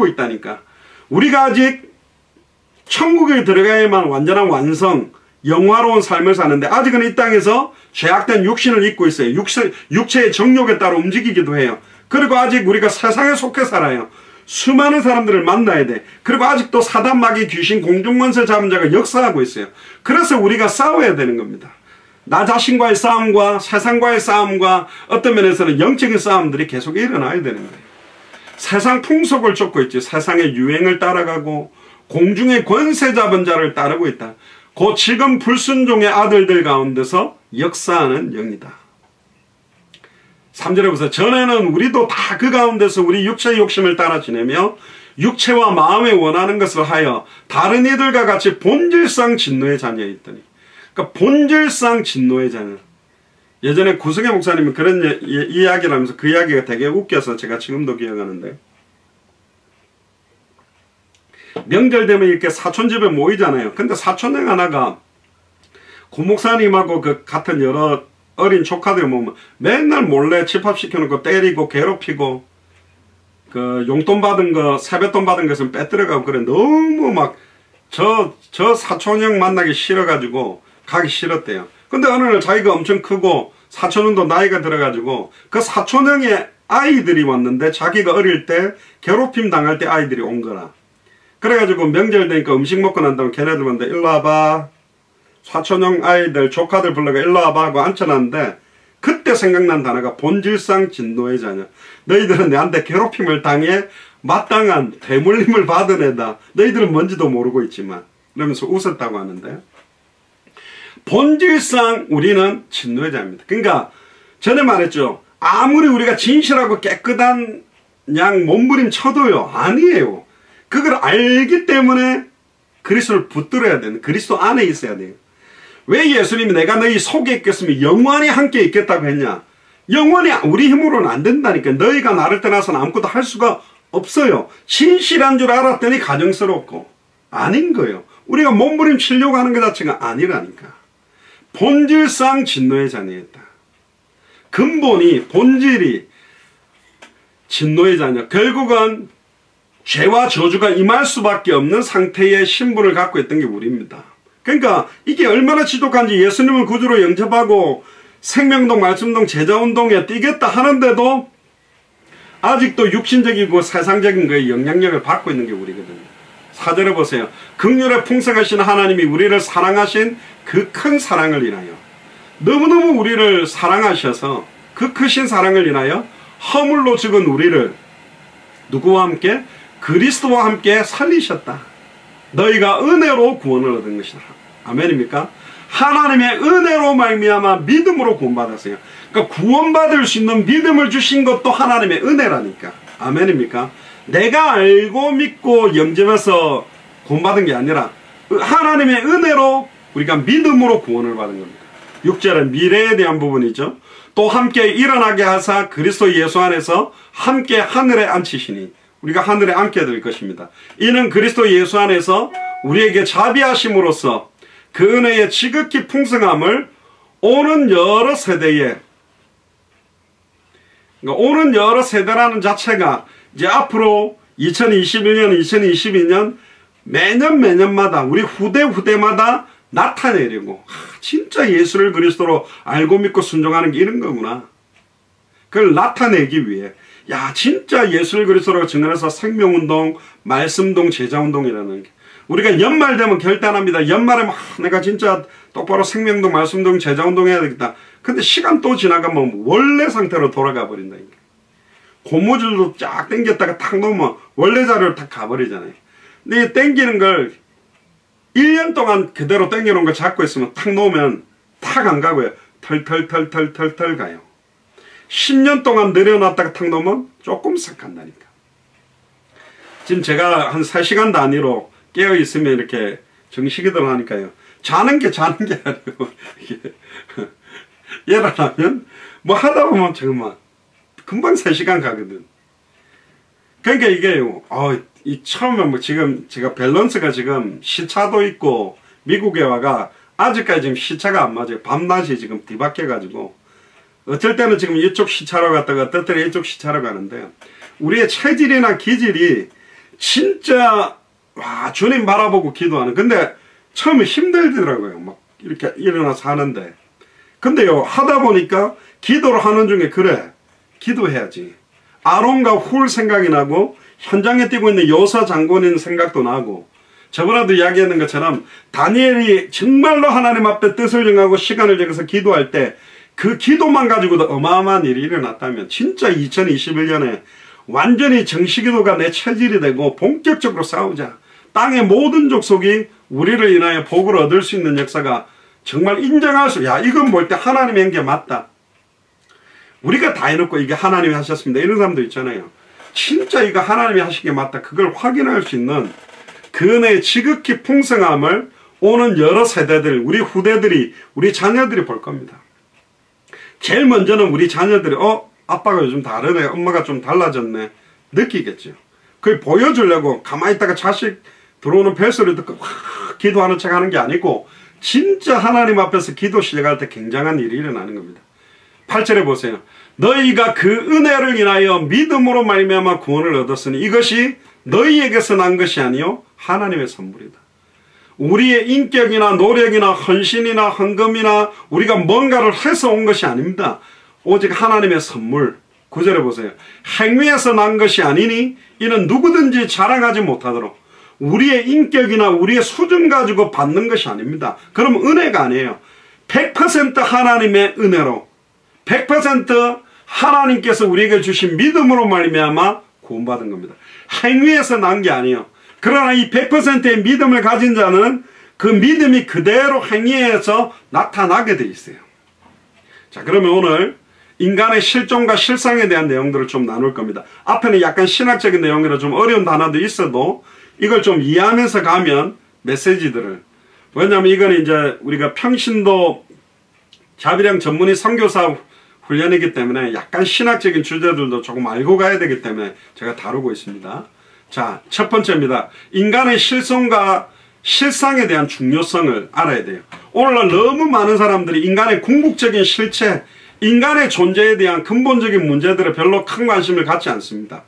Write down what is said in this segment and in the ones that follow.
잊고 있다니까. 우리가 아직 천국에 들어가야만 완전한 완성, 영화로운 삶을 사는데 아직은 이 땅에서 죄악된 육신을 입고 있어요. 육체의 정욕에 따라 움직이기도 해요. 그리고 아직 우리가 세상에 속해 살아요. 수많은 사람들을 만나야 돼. 그리고 아직도 사단, 마귀, 귀신, 공중권세 잡은 자가 역사하고 있어요. 그래서 우리가 싸워야 되는 겁니다. 나 자신과의 싸움과 세상과의 싸움과 어떤 면에서는 영적인 싸움들이 계속 일어나야 되는 거예요. 세상 풍속을 쫓고 있지. 세상의 유행을 따라가고 공중의 권세 잡은 자를 따르고 있다. 그 지금 불순종의 아들들 가운데서 역사하는 영이다. 3절에 보세요. 전에는 우리도 다 그 가운데서 우리 육체의 욕심을 따라 지내며 육체와 마음에 원하는 것을 하여 다른 이들과 같이 본질상 진노의 자녀였더니. 그러니까 본질상 진노의 자녀. 예전에 구성의 목사님은 그런 이야기를 하면서 그 이야기가 되게 웃겨서 제가 지금도 기억하는데, 명절 되면 이렇게 사촌집에 모이잖아요. 근데 사촌형 하나가 고 목사님하고 그 같은 여러 어린 조카들 모으면 맨날 몰래 집합시켜놓고 때리고 괴롭히고, 그 용돈 받은 거, 세뱃돈 받은 것은 빼뜨려가고 그래. 너무 막 저 사촌형 만나기 싫어가지고 가기 싫었대요. 근데 어느 날 자기가 엄청 크고 사촌형도 나이가 들어가지고 그 사촌형의 아이들이 왔는데 자기가 어릴 때 괴롭힘 당할 때 아이들이 온 거라. 그래가지고 명절 되니까 음식 먹고 난 다음에 걔네들 보는데 일로 와봐. 사촌형 아이들 조카들 불러가 일로 와봐 하고 앉혀놨는데 그때 생각난 단어가 본질상 진노의 자녀. 너희들은 내한테 괴롭힘을 당해 마땅한 대물림을 받은 애다. 너희들은 뭔지도 모르고 있지만. 그러면서 웃었다고 하는데, 본질상 우리는 진노의 자입니다. 그러니까 전에 말했죠. 아무리 우리가 진실하고 깨끗한 양 몸부림 쳐도요, 아니에요. 그걸 알기 때문에 그리스도를 붙들어야 되는, 그리스도 안에 있어야 돼요. 왜 예수님이 내가 너희 속에 있겠으면 영원히 함께 있겠다고 했냐? 영원히 우리 힘으로는 안 된다니까. 너희가 나를 떠나서는 아무것도 할 수가 없어요. 진실한 줄 알았더니 가정스럽고 아닌 거예요. 우리가 몸부림 치려고 하는 것 자체가 아니라니까. 본질상 진노의 자녀였다. 근본이, 본질이 진노의 자녀. 결국은 죄와 저주가 임할 수밖에 없는 상태의 신분을 갖고 있던 게 우리입니다. 그러니까 이게 얼마나 지독한지, 예수님을 구주로 영접하고 생명동, 말씀동, 제자운동에 뛰겠다 하는데도 아직도 육신적이고 세상적인 거에 영향력을 받고 있는 게 우리거든요. 4절에 보세요. 긍휼에 풍성하신 하나님이 우리를 사랑하신 그 큰 사랑을 인하여, 너무너무 우리를 사랑하셔서 그 크신 사랑을 인하여 허물로 죽은 우리를 누구와 함께? 그리스도와 함께 살리셨다. 너희가 은혜로 구원을 얻은 것이다. 아멘입니까? 하나님의 은혜로 말미암아 믿음으로 구원받았어요. 그러니까 구원받을 수 있는 믿음을 주신 것도 하나님의 은혜라니까. 아멘입니까? 내가 알고 믿고 영접해서 구원받은 게 아니라 하나님의 은혜로 우리가 믿음으로 구원을 받은 겁니다. 6절은 미래에 대한 부분이죠. 또 함께 일어나게 하사 그리스도 예수 안에서 함께 하늘에 앉히시니, 우리가 하늘에 앉게 될 것입니다. 이는 그리스도 예수 안에서 우리에게 자비하심으로써 그 은혜의 지극히 풍성함을 오는 여러 세대에, 그러니까 오는 여러 세대라는 자체가 이제 앞으로 2021년, 2022년 매년마다 우리 후대마다 나타내려고, 진짜 예수를 그리스도로 알고 믿고 순종하는 게 이런 거구나. 그걸 나타내기 위해, 야 진짜 예수를 그리스도로 증언해서 생명운동, 말씀운동, 제자운동이라는 게, 우리가 연말 되면 결단합니다. 연말에 막 내가 진짜 똑바로 생명운동, 말씀운동, 제자운동 해야 되겠다. 근데 시간 또 지나가면 원래 상태로 돌아가 버린다니까. 고무줄도 쫙 당겼다가 탁 놓으면 원래 자리로 탁 가버리잖아요. 근데 이 당기는 걸 1년 동안 그대로 당겨놓은 거 잡고 있으면 탁 놓으면 탁 안 가고요. 털 가요. 10년 동안 내려놨다가 탁 놓으면 조금씩 간다니까. 지금 제가 한 3시간 단위로 깨어있으면 이렇게 정식이들 하니까요. 자는 게 아니고, 일어나면 뭐 하다 보면 정말 금방 3시간 가거든. 그러니까 이게요, 이 처음에 뭐 지금 제가 밸런스가 지금 시차도 있고 미국에 와가 아직까지 지금 시차가 안 맞아요. 밤낮이 지금 뒤바뀌어가지고 어쩔 때는 지금 이쪽 시차로 갔다가 어떨 때는 이쪽 시차로 가는데, 우리의 체질이나 기질이 진짜 와 주님 바라보고 기도하는. 근데 처음에 힘들더라고요. 막 이렇게 일어나서 하는데. 근데요 하다 보니까 기도를 하는 중에 그래 기도해야지. 아론과 훌 생각이 나고 현장에 뛰고 있는 요사 장군인 생각도 나고, 저번에도 이야기했는 것처럼 다니엘이 정말로 하나님 앞에 뜻을 정하고 시간을 정해서 기도할 때 그 기도만 가지고도 어마어마한 일이 일어났다면 진짜 2021년에 완전히 정시기도가 내 체질이 되고 본격적으로 싸우자. 땅의 모든 족속이 우리를 인하여 복을 얻을 수 있는 역사가 정말 인정할 수, 야 이건 볼 때 하나님이 한 게 맞다. 우리가 다 해놓고 이게 하나님이 하셨습니다. 이런 사람도 있잖아요. 진짜 이거 하나님이 하신 게 맞다. 그걸 확인할 수 있는 그 은혜의 지극히 풍성함을 오는 여러 세대들, 우리 후대들이, 우리 자녀들이 볼 겁니다. 제일 먼저는 우리 자녀들이 아빠가 요즘 다르네, 엄마가 좀 달라졌네 느끼겠죠. 그걸 보여주려고 가만히 있다가 자식 들어오는 벨소리 듣고 기도하는 척 하는 게 아니고 진짜 하나님 앞에서 기도 시작할 때 굉장한 일이 일어나는 겁니다. 8절에 보세요. 너희가 그 은혜를 인하여 믿음으로 말미암아 구원을 얻었으니 이것이 너희에게서 난 것이 아니요 하나님의 선물이다. 우리의 인격이나 노력이나 헌신이나 헌금이나 우리가 뭔가를 해서 온 것이 아닙니다. 오직 하나님의 선물. 9절에 보세요. 행위에서 난 것이 아니니 이는 누구든지 자랑하지 못하도록. 우리의 인격이나 우리의 수준 가지고 받는 것이 아닙니다. 그럼 은혜가 아니에요. 100% 하나님의 은혜로 100% 하나님께서 우리에게 주신 믿음으로 말미암아 구원받은 겁니다. 행위에서 난 게 아니에요. 그러나 이 100%의 믿음을 가진 자는 그 믿음이 그대로 행위에서 나타나게 돼 있어요. 자, 그러면 오늘 인간의 실존과 실상에 대한 내용들을 좀 나눌 겁니다. 앞에는 약간 신학적인 내용이라 좀 어려운 단어도 있어도 이걸 좀 이해하면서 가면 메시지들을, 왜냐하면 이건 이제 우리가 평신도 자비령 전문의 선교사 훈련이기 때문에 약간 신학적인 주제들도 조금 알고 가야 되기 때문에 제가 다루고 있습니다. 자, 첫 번째입니다. 인간의 실존과 실상에 대한 중요성을 알아야 돼요. 오늘날 너무 많은 사람들이 인간의 궁극적인 실체, 인간의 존재에 대한 근본적인 문제들에 별로 큰 관심을 갖지 않습니다.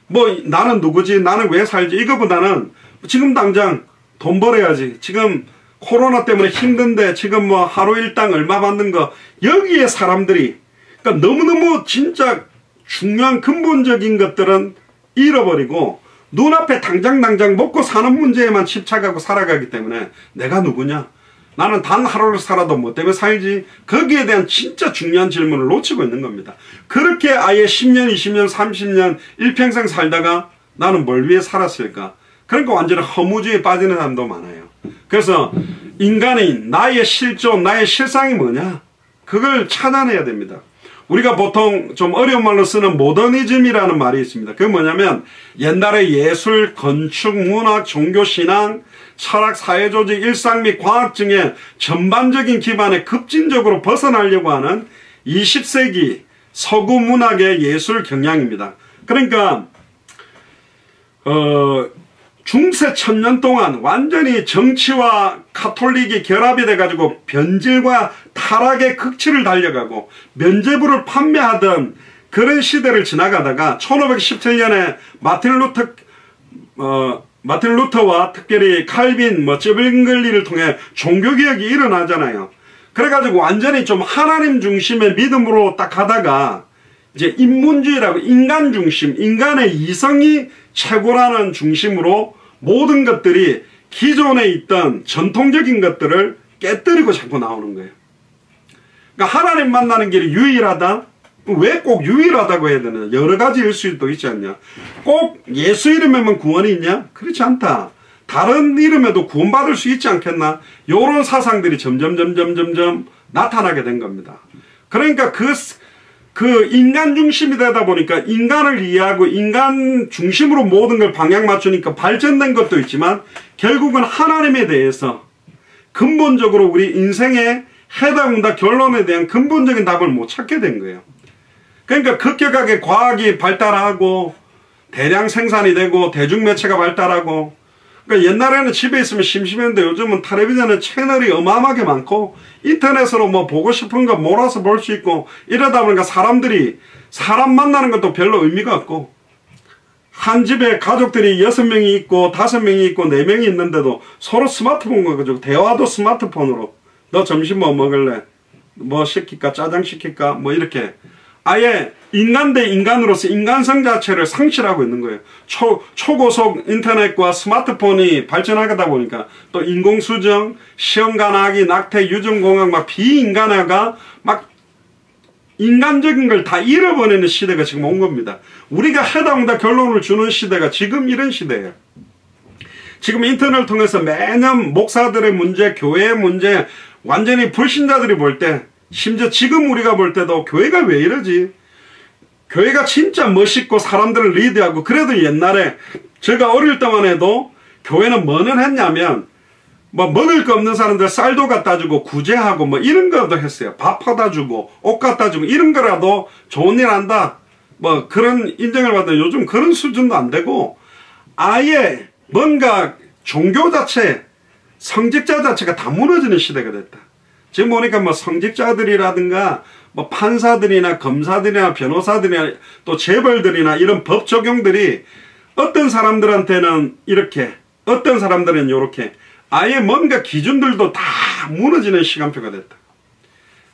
뭐 나는 누구지, 나는 왜 살지, 이거보다는 지금 당장 돈 벌어야지, 지금 코로나 때문에 힘든데 지금 뭐 하루 일당 얼마 받는 거, 여기에 사람들이, 그러니까 너무너무 진짜 중요한 근본적인 것들은 잃어버리고 눈앞에 당장 먹고 사는 문제에만 집착하고 살아가기 때문에 내가 누구냐, 나는 단 하루를 살아도 뭐 때문에 살지, 거기에 대한 진짜 중요한 질문을 놓치고 있는 겁니다. 그렇게 아예 10년, 20년, 30년, 일평생 살다가 나는 뭘 위해 살았을까? 그러니까 완전히 허무주의에 빠지는 사람도 많아요. 그래서 인간인 나의 실존, 나의 실상이 뭐냐? 그걸 찾아내야 됩니다. 우리가 보통 좀 어려운 말로 쓰는 모더니즘이라는 말이 있습니다. 그게 뭐냐면 옛날에 예술, 건축, 문학, 종교, 신앙, 철학, 사회조직, 일상 및 과학 등의 전반적인 기반에 급진적으로 벗어나려고 하는 20세기 서구 문학의 예술 경향입니다. 그러니까 중세 1000년 동안 완전히 정치와 카톨릭이 결합이 돼가지고 변질과 타락의 극치를 달려가고 면죄부를 판매하던 그런 시대를 지나가다가 1517년에 마틴 루터와 특별히 칼빈, 쩌빙글리를 통해 종교개혁이 일어나잖아요. 그래가지고 완전히 좀 하나님 중심의 믿음으로 딱 가다가 이제 인문주의라고 인간 중심, 인간의 이성이 최고라는 중심으로 모든 것들이 기존에 있던 전통적인 것들을 깨뜨리고 자꾸 나오는 거예요. 그러니까 하나님 만나는 길이 유일하다? 왜 꼭 유일하다고 해야 되나? 여러 가지 일수도 있지 않냐? 꼭 예수 이름에만 구원이 있냐? 그렇지 않다. 다른 이름에도 구원받을 수 있지 않겠나? 요런 사상들이 점점 나타나게 된 겁니다. 그러니까 그 인간 중심이 되다 보니까 인간을 이해하고 인간 중심으로 모든 걸 방향 맞추니까 발전된 것도 있지만 결국은 하나님에 대해서 근본적으로 우리 인생의 해답과 결론에 대한 근본적인 답을 못 찾게 된 거예요. 그러니까 급격하게 과학이 발달하고 대량 생산이 되고 대중매체가 발달하고, 그러니까 옛날에는 집에 있으면 심심했는데 요즘은 텔레비전에 채널이 어마어마하게 많고 인터넷으로 뭐 보고 싶은 거 몰아서 볼 수 있고 이러다 보니까 사람들이 사람 만나는 것도 별로 의미가 없고 한 집에 가족들이 6명이 있고 5명이 있고 4명이 있는데도 서로 스마트폰 가지고 대화도 스마트폰으로 너 점심 뭐 먹을래? 뭐 시킬까? 짜장 시킬까? 뭐 이렇게 아예 인간 대 인간으로서 인간성 자체를 상실하고 있는 거예요. 초고속 인터넷과 스마트폰이 발전하다 보니까 또 인공수정, 시험관하기, 낙태, 유전공학 막 비인간화가 막 인간적인 걸 다 잃어버리는 시대가 지금 온 겁니다. 우리가 해당다 결론을 주는 시대가 지금 이런 시대예요. 지금 인터넷을 통해서 매년 목사들의 문제, 교회의 문제, 완전히 불신자들이 볼 때, 심지어 지금 우리가 볼 때도 교회가 왜 이러지? 교회가 진짜 멋있고 사람들을 리드하고, 그래도 옛날에 제가 어릴 때만 해도 교회는 뭐는 했냐면 뭐 먹을 거 없는 사람들 쌀도 갖다 주고 구제하고 뭐 이런 거도 했어요. 밥 퍼다 주고 옷 갖다 주고 이런 거라도 좋은 일 한다 뭐 그런 인정을 받는, 요즘 그런 수준도 안 되고 아예 뭔가 종교 자체, 성직자 자체가 다 무너지는 시대가 됐다. 지금 보니까 뭐 성직자들이라든가 뭐 판사들이나 검사들이나 변호사들이나 또 재벌들이나 이런 법 적용들이 어떤 사람들한테는 이렇게, 어떤 사람들은 이렇게, 아예 뭔가 기준들도 다 무너지는 시간표가 됐다.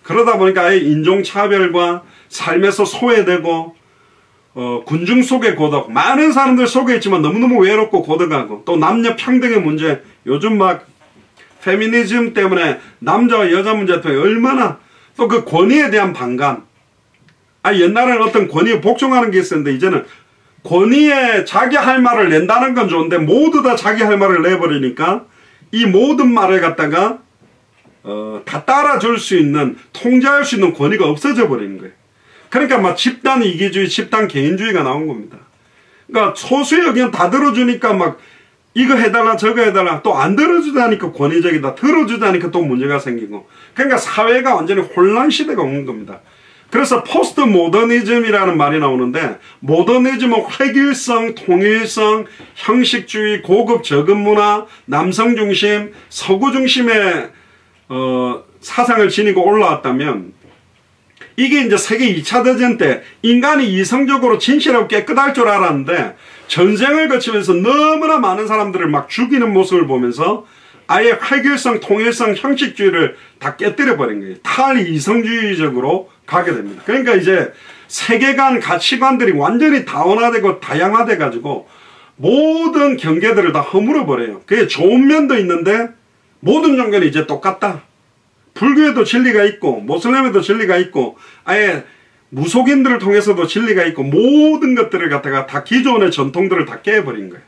그러다 보니까 아예 인종차별과 삶에서 소외되고 군중 속에 고독, 많은 사람들 속에 있지만 너무너무 외롭고 고독하고, 또 남녀 평등의 문제, 요즘 막 페미니즘 때문에 남자와 여자 문제 때문에 얼마나, 또 그 권위에 대한 반감. 옛날에는 어떤 권위에 복종하는 게 있었는데 이제는 권위에 자기 할 말을 낸다는 건 좋은데 모두 다 자기 할 말을 내버리니까 이 모든 말을 갖다가 다 따라줄 수 있는, 통제할 수 있는 권위가 없어져 버리는 거예요. 그러니까 막 집단 이기주의, 집단 개인주의가 나온 겁니다. 그러니까 소수의 의견 다 들어주니까 막 이거 해달라 저거 해달라, 또 안 들어주다니까 권위적이다, 들어주다니까 또 문제가 생기고, 그러니까 사회가 완전히 혼란 시대가 온 겁니다. 그래서 포스트 모더니즘이라는 말이 나오는데, 모더니즘은 획일성, 통일성, 형식주의, 고급 저급 문화, 남성 중심, 서구 중심의 사상을 지니고 올라왔다면, 이게 이제 세계 2차 대전 때 인간이 이성적으로 진실하고 깨끗할 줄 알았는데 전쟁을 거치면서 너무나 많은 사람들을 막 죽이는 모습을 보면서 아예 획일성, 통일성, 형식주의를 다 깨뜨려 버린 거예요. 탈이성주의적으로 가게 됩니다. 그러니까 이제 세계관, 가치관들이 완전히 다원화되고 다양화돼 가지고 모든 경계들을 다 허물어 버려요. 그게 좋은 면도 있는데 모든 종교는 이제 똑같다. 불교에도 진리가 있고 모슬렘에도 진리가 있고 아예 무속인들을 통해서도 진리가 있고 모든 것들을 갖다가 다 기존의 전통들을 다 깨버린 거예요.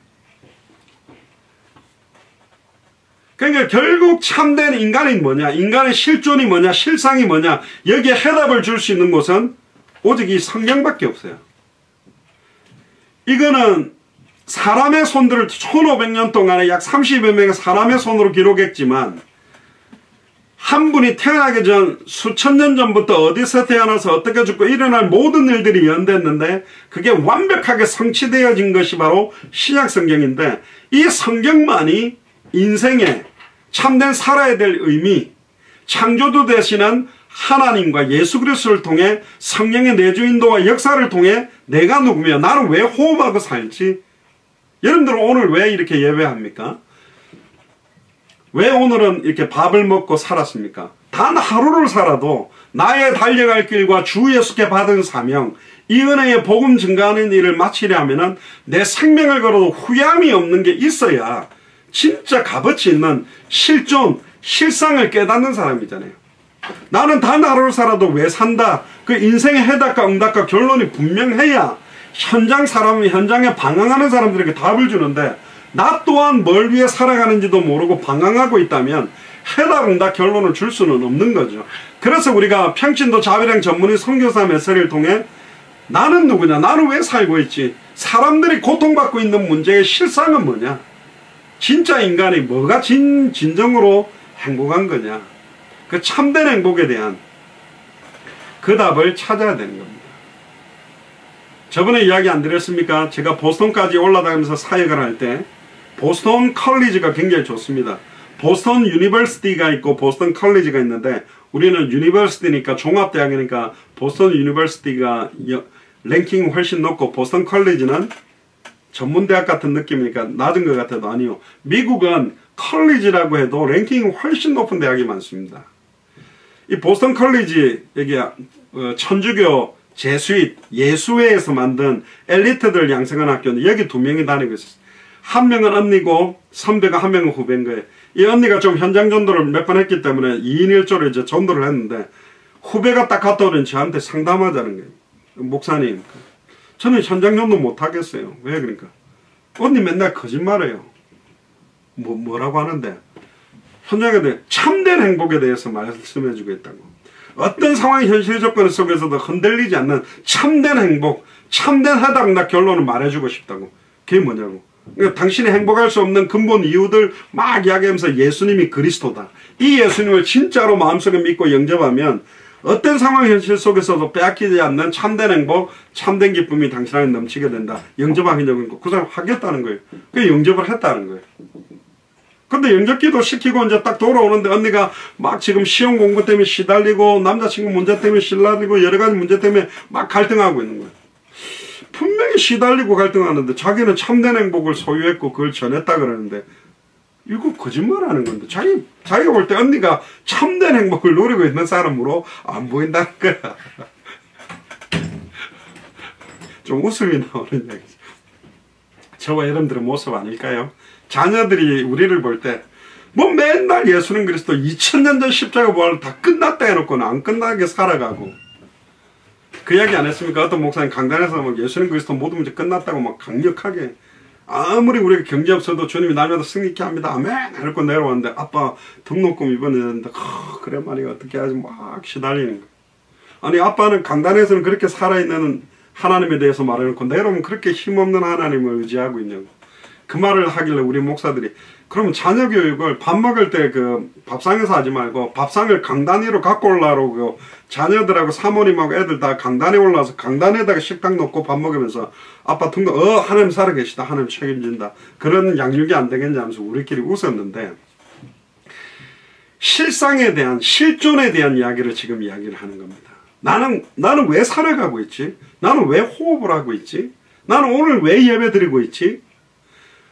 그러니까 결국 참된 인간이 뭐냐, 인간의 실존이 뭐냐, 실상이 뭐냐, 여기에 해답을 줄 수 있는 곳은 오직 이 성경밖에 없어요. 이거는 사람의 손들을 1500년 동안에 약 30여 명의 사람의 손으로 기록했지만 한 분이 태어나기 전 수천 년 전부터 어디서 태어나서 어떻게 죽고 일어날 모든 일들이 연대했는데 그게 완벽하게 성취되어진 것이 바로 신약 성경인데, 이 성경만이 인생에 참된 살아야 될 의미, 창조주 되시는 하나님과 예수 그리스도를 통해 성령의 내주인도와 역사를 통해 내가 누구며 나는 왜 호흡하고 살지? 여러분들은 오늘 왜 이렇게 예배합니까? 왜 오늘은 이렇게 밥을 먹고 살았습니까? 단 하루를 살아도 나의 달려갈 길과 주 예수께 받은 사명, 이 은혜의 복음 증가하는 일을 마치려면 내 생명을 걸어도 후회함이 없는 게 있어야 진짜 값어치 있는 실존, 실상을 깨닫는 사람이잖아요. 나는 단 하루를 살아도 왜 산다, 그 인생의 해답과 응답과 결론이 분명해야 현장에 방황하는 사람들에게 답을 주는데, 나 또한 뭘 위해 살아가는지도 모르고 방황하고 있다면 해답, 응답, 결론을 줄 수는 없는 거죠. 그래서 우리가 평신도 자비령 전문의 선교사 메시지를 통해 나는 누구냐, 나는 왜 살고 있지, 사람들이 고통받고 있는 문제의 실상은 뭐냐, 진짜 인간이 뭐가 진정으로 행복한 거냐, 그 참된 행복에 대한 그 답을 찾아야 되는 겁니다. 저번에 이야기 안 드렸습니까? 제가 보스턴까지 올라다니면서 사역을 할 때 보스턴 컬리지가 굉장히 좋습니다. 보스턴 유니버시티가 있고 보스턴 컬리지가 있는데, 우리는 유니버시티니까 종합대학이니까 보스턴 유니버시티가 랭킹이 훨씬 높고 보스턴 컬리지는 전문대학 같은 느낌이니까 낮은 것 같아도 아니요. 미국은 컬리지라고 해도 랭킹이 훨씬 높은 대학이 많습니다. 이 보스턴 컬리지, 여기 천주교 제수잇 예수회에서 만든 엘리트들 양성한 학교인데 여기 2명이 다니고 있었어요. 한 명은 언니고 선배가 한 명은 후배인 거예요. 이 언니가 좀 현장 전도를 몇 번 했기 때문에 2인 1조로 이제 전도를 했는데 후배가 딱 갔다 오더니 저한테 상담하자는 거예요. 목사님, 저는 현장 전도 못 하겠어요. 왜 그러니까? 언니 맨날 거짓말해요. 뭐라고 하는데? 현장에 대해 참된 행복에 대해서 말씀해주고 있다고. 어떤 상황의 현실 조건 속에서도 흔들리지 않는 참된 행복, 참된 해답나 결론을 말해주고 싶다고. 그게 뭐냐고. 그러니까 당신이 행복할 수 없는 근본 이유들 막 이야기하면서 예수님이 그리스도다. 이 예수님을 진짜로 마음속에 믿고 영접하면 어떤 상황 현실 속에서도 빼앗기지 않는 참된 행복, 참된 기쁨이 당신 안에 넘치게 된다. 영접하겠냐고. 그 사람 하겠다는 거예요. 그래서 영접을 했다는 거예요. 근데 영접기도 시키고 이제 딱 돌아오는데 언니가 막 지금 시험 공부 때문에 시달리고 남자친구 문제 때문에 시달리고 여러 가지 문제 때문에 막 갈등하고 있는 거예요. 분명히 시달리고 갈등하는데 자기는 참된 행복을 소유했고 그걸 전했다 그러는데 이거 거짓말하는 건데 자기가 볼 때 언니가 참된 행복을 누리고 있는 사람으로 안 보인다는 거야. 좀 웃음이 나오는 이야기죠. 저와 여러분들의 모습 아닐까요? 자녀들이 우리를 볼 때 뭐 맨날 예수님 그리스도 2000년 전 십자가 부활 다 끝났다 해놓고는 안 끝나게 살아가고 그 이야기 안 했습니까? 어떤 목사님 강단에서 막 예수님 그리스도 모든 문제 끝났다고 막 강력하게 아무리 우리가 경제 없어도 주님이 날마다 승리케 합니다. 아멘! 이러고 내려왔는데 아빠 등록금 입원했는데 그래 말이야 어떻게 하지 막 시달리는 거야. 아니 아빠는 강단에서는 그렇게 살아있는 하나님에 대해서 말해놓고 내려오면 그렇게 힘없는 하나님을 의지하고 있냐고. 그 말을 하길래 우리 목사들이 그러면 자녀 교육을 밥 먹을 때 그 밥상에서 하지 말고 밥상을 강단 위로 갖고 올라오고 그 자녀들하고 사모님하고 애들 다 강단에 올라와서 강단에다가 식당 놓고 밥 먹으면서 아빠 등록 하나님 살아계시다 하나님 책임진다 그런 양육이 안 되겠냐 하면서 우리끼리 웃었는데 실상에 대한 실존에 대한 이야기를 지금 이야기를 하는 겁니다. 나는 왜 살아가고 있지? 나는 왜 호흡을 하고 있지? 나는 오늘 왜 예배 드리고 있지?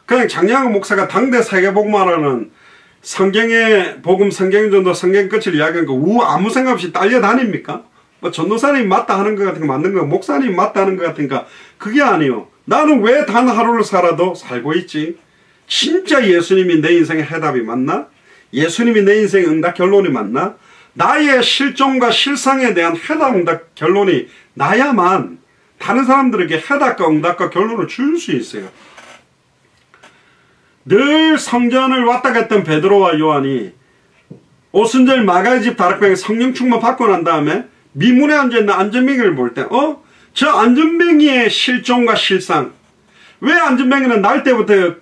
그냥 장량호 목사가 당대 세계복음화라는 성경의 복음, 성경의 전도, 성경 끝을 이야기하는 거 아무 생각 없이 딸려다닙니까? 뭐 전도사님이 맞다 하는 것 같으니까 맞는 거, 목사님이 맞다 하는 것 같으니까 그게 아니요. 나는 왜 단 하루를 살아도 살고 있지? 진짜 예수님이 내 인생의 해답이 맞나? 예수님이 내 인생의 응답 결론이 맞나? 나의 실존과 실상에 대한 해답 응답 결론이 나야만 다른 사람들에게 해답과 응답과 결론을 줄 수 있어요. 늘 성전을 왔다 갔던 베드로와 요한이 오순절 마가의 집 다락방에 성령 충만 받고 난 다음에 미문에 앉아있는 안전뱅이를 볼 때 저 안전뱅이의 실존과 실상, 왜 안전뱅이는 날 때부터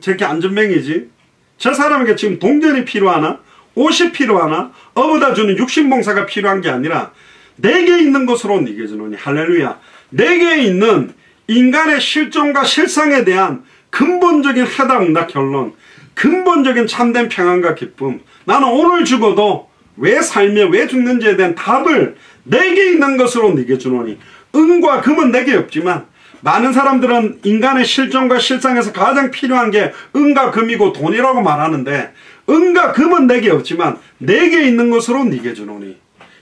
저렇게 안전뱅이지? 저 사람에게 지금 동전이 필요하나? 옷이 필요하나? 업어다 주는 육신봉사가 필요한 게 아니라 내게 있는 것으로 네게 주노니 할렐루야. 내게 있는 인간의 실존과 실상에 대한 근본적인 해답 응답 결론, 근본적인 참된 평안과 기쁨, 나는 오늘 죽어도 왜 살며 왜 죽는지에 대한 답을 내게 있는 것으로 네게 주노니. 은과 금은 내게 없지만 많은 사람들은 인간의 실존과 실상에서 가장 필요한 게 은과 금이고 돈이라고 말하는데 은과 금은 내게 없지만 내게 있는 것으로 네게 주노니.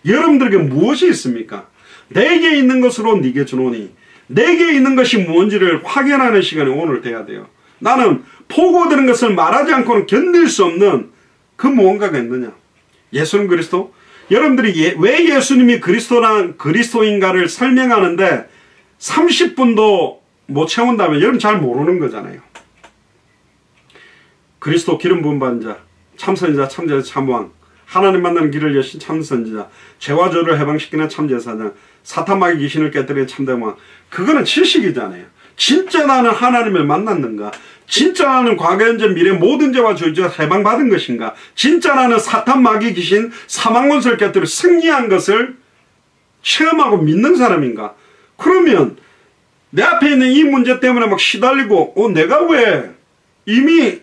여러분들에게 무엇이 있습니까? 내게 있는 것으로 네게 주노니. 내게 있는 것이 뭔지를 확인하는 시간이 오늘 돼야 돼요. 나는 포고되는 것을 말하지 않고는 견딜 수 없는 그 무언가가 있느냐. 예수님 그리스도? 여러분들이 왜 예수님이 그리스도인가를 설명하는데 30분도 못 채운다면 여러분 잘 모르는 거잖아요. 그리스도 기름 부은 받은 자, 참선지자, 참제자, 참왕, 하나님 만나는 길을 여신 참선지자, 죄와 죄를 해방시키는 참제사장, 사탄마귀 귀신을 깨뜨리는 참대왕. 그거는 지식이잖아요. 진짜 나는 하나님을 만났는가? 진짜 나는 과거 현재 미래 모든 죄와 죄에서 해방받은 것인가? 진짜 나는 사탄마귀 귀신 사망권세를 깨뜨려 승리한 것을 체험하고 믿는 사람인가? 그러면 내 앞에 있는 이 문제 때문에 막 시달리고 내가 왜 이미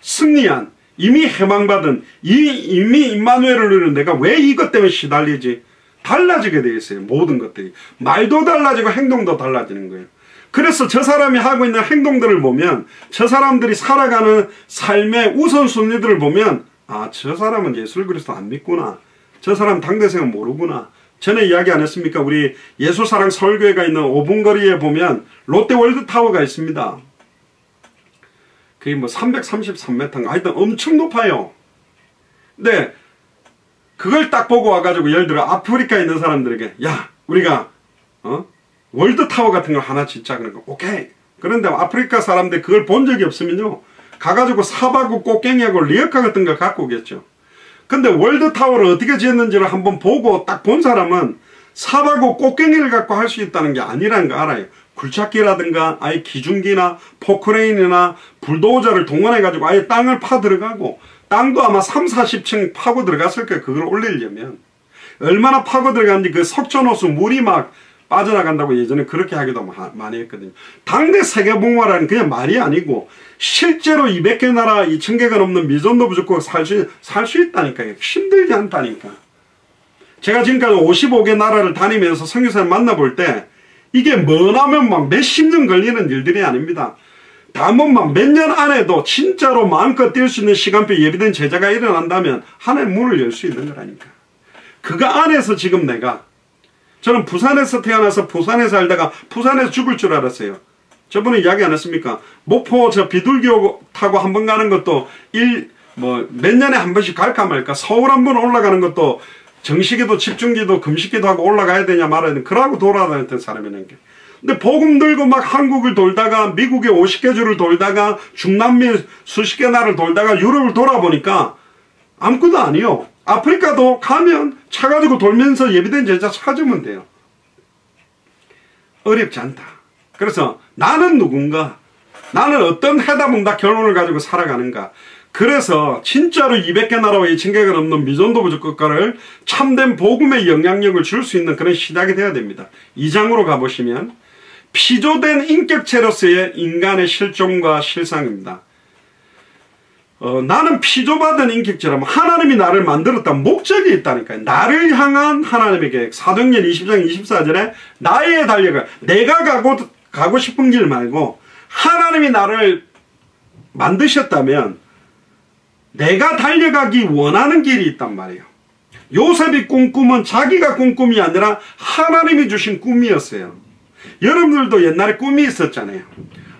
승리한, 이미 해방받은, 이미 임마누엘을 누리는 내가 왜 이것 때문에 시달리지? 달라지게 되어 있어요. 모든 것들이. 말도 달라지고 행동도 달라지는 거예요. 그래서 저 사람이 하고 있는 행동들을 보면, 저 사람들이 살아가는 삶의 우선순위들을 보면, 아, 저 사람은 예수 그리스도 안 믿구나. 저 사람 당대생은 모르구나. 전에 이야기 안 했습니까? 우리 예수사랑 서울교회가 있는 5분 거리에 보면 롯데월드타워가 있습니다. 그게 뭐 333m인가 하여튼 엄청 높아요. 근데 그걸 딱 보고 와가지고 예를 들어 아프리카에 있는 사람들에게, 야, 우리가 월드타워 같은 걸 하나 짓자. 그러니까 오케이. 그런데 아프리카 사람들 그걸 본 적이 없으면요, 가가지고 사바구 꽃갱이하고 리어카 같은 걸 갖고 오겠죠. 근데 월드타워를 어떻게 지었는지를 한번 보고 딱 본 사람은 사바구 꽃갱이를 갖고 할 수 있다는 게 아니라는 거 알아요. 굴착기라든가 아예 기중기나 포크레인이나 불도저를 동원해가지고 아예 땅을 파 들어가고, 땅도 아마 3, 40층 파고 들어갔을 거예요. 그걸 올리려면. 얼마나 파고 들어갔는지, 그 석촌호수 물이 막 빠져나간다고 예전에 그렇게 하기도 많이 했거든요. 당대 세계봉화라는 그냥 말이 아니고 실제로 200개 나라 2000개가 넘는 미전도 부족국 살 수 있다니까요. 힘들지 않다니까. 제가 지금까지 55개 나라를 다니면서 선교사를 만나볼 때 이게 뭐냐면 막 몇십 년 걸리는 일들이 아닙니다. 다만 막 몇 년 안에도 진짜로 마음껏 뛸 수 있는 시간표 예비된 제자가 일어난다면 하나의 문을 열 수 있는 거라니까. 그거 안에서 지금 저는 부산에서 태어나서 부산에 살다가 부산에서 죽을 줄 알았어요. 저번에 이야기 안 했습니까? 목포 저 비둘기호 타고 한 번 가는 것도 몇 년에 한 번씩 갈까 말까. 서울 한 번 올라가는 것도 정시기도 집중기도 금식기도 하고 올라가야 되냐 말아야 되냐. 그러고 돌아다녔던 사람이라는 게. 근데 복음 들고 막 한국을 돌다가 미국의 50개 주를 돌다가 중남미 수십 개 나라를 돌다가 유럽을 돌아보니까 아무것도 아니요. 아프리카도 가면 차 가지고 돌면서 예비된 제자 찾으면 돼요. 어렵지 않다. 그래서 나는 누군가, 나는 어떤 해답응답 결론을 가지고 살아가는가. 그래서 진짜로 200개 나라와 2000개가 넘는 미전도 부족 국가를 참된 복음의 영향력을 줄 수 있는 그런 시작이 돼야 됩니다. 2장으로 가보시면 피조된 인격체로서의 인간의 실존과 실상입니다. 나는 피조받은 인격체라면 하나님이 나를 만들었다 목적이 있다니까요. 나를 향한 하나님의 계획. 사도행전 20장 24절에 나의 달려가, 내가 가고 싶은 길 말고 하나님이 나를 만드셨다면 내가 달려가기 원하는 길이 있단 말이에요. 요셉이 꾼 꿈은 자기가 꾼 꿈이 아니라 하나님이 주신 꿈이었어요. 여러분들도 옛날에 꿈이 있었잖아요.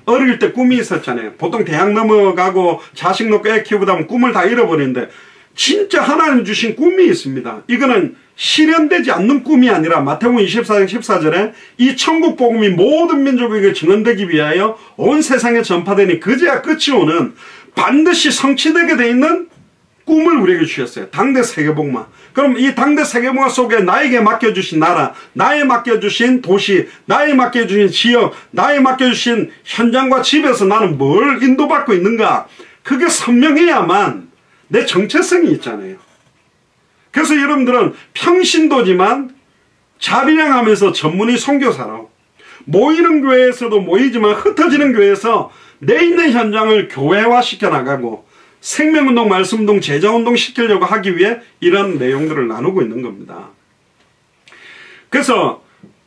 어릴 때 꿈이 있었잖아요. 보통 대학 넘어가고 자식 놓고 애 키우다 보면 꿈을 다 잃어버리는데 진짜 하나님 주신 꿈이 있습니다. 이거는 실현되지 않는 꿈이 아니라 마태복음 24장 14절에 이 천국 복음이 모든 민족에게 증언되기 위하여 온 세상에 전파되니 그제야 끝이 오는 반드시 성취되게 돼 있는 꿈을 우리에게 주셨어요. 당대 세계복마. 그럼 이 당대 세계복마 속에 나에게 맡겨주신 나라, 나에 맡겨주신 도시, 나에 맡겨주신 지역, 나에 맡겨주신 현장과 집에서 나는 뭘 인도받고 있는가. 그게 선명해야만 내 정체성이 있잖아요. 그래서 여러분들은 평신도지만 자비량하면서 전문의 선교사로 모이는 교회에서도 모이지만 흩어지는 교회에서 내 있는 현장을 교회화 시켜나가고 생명운동, 말씀운동, 제자운동 시키려고 하기 위해 이런 내용들을 나누고 있는 겁니다. 그래서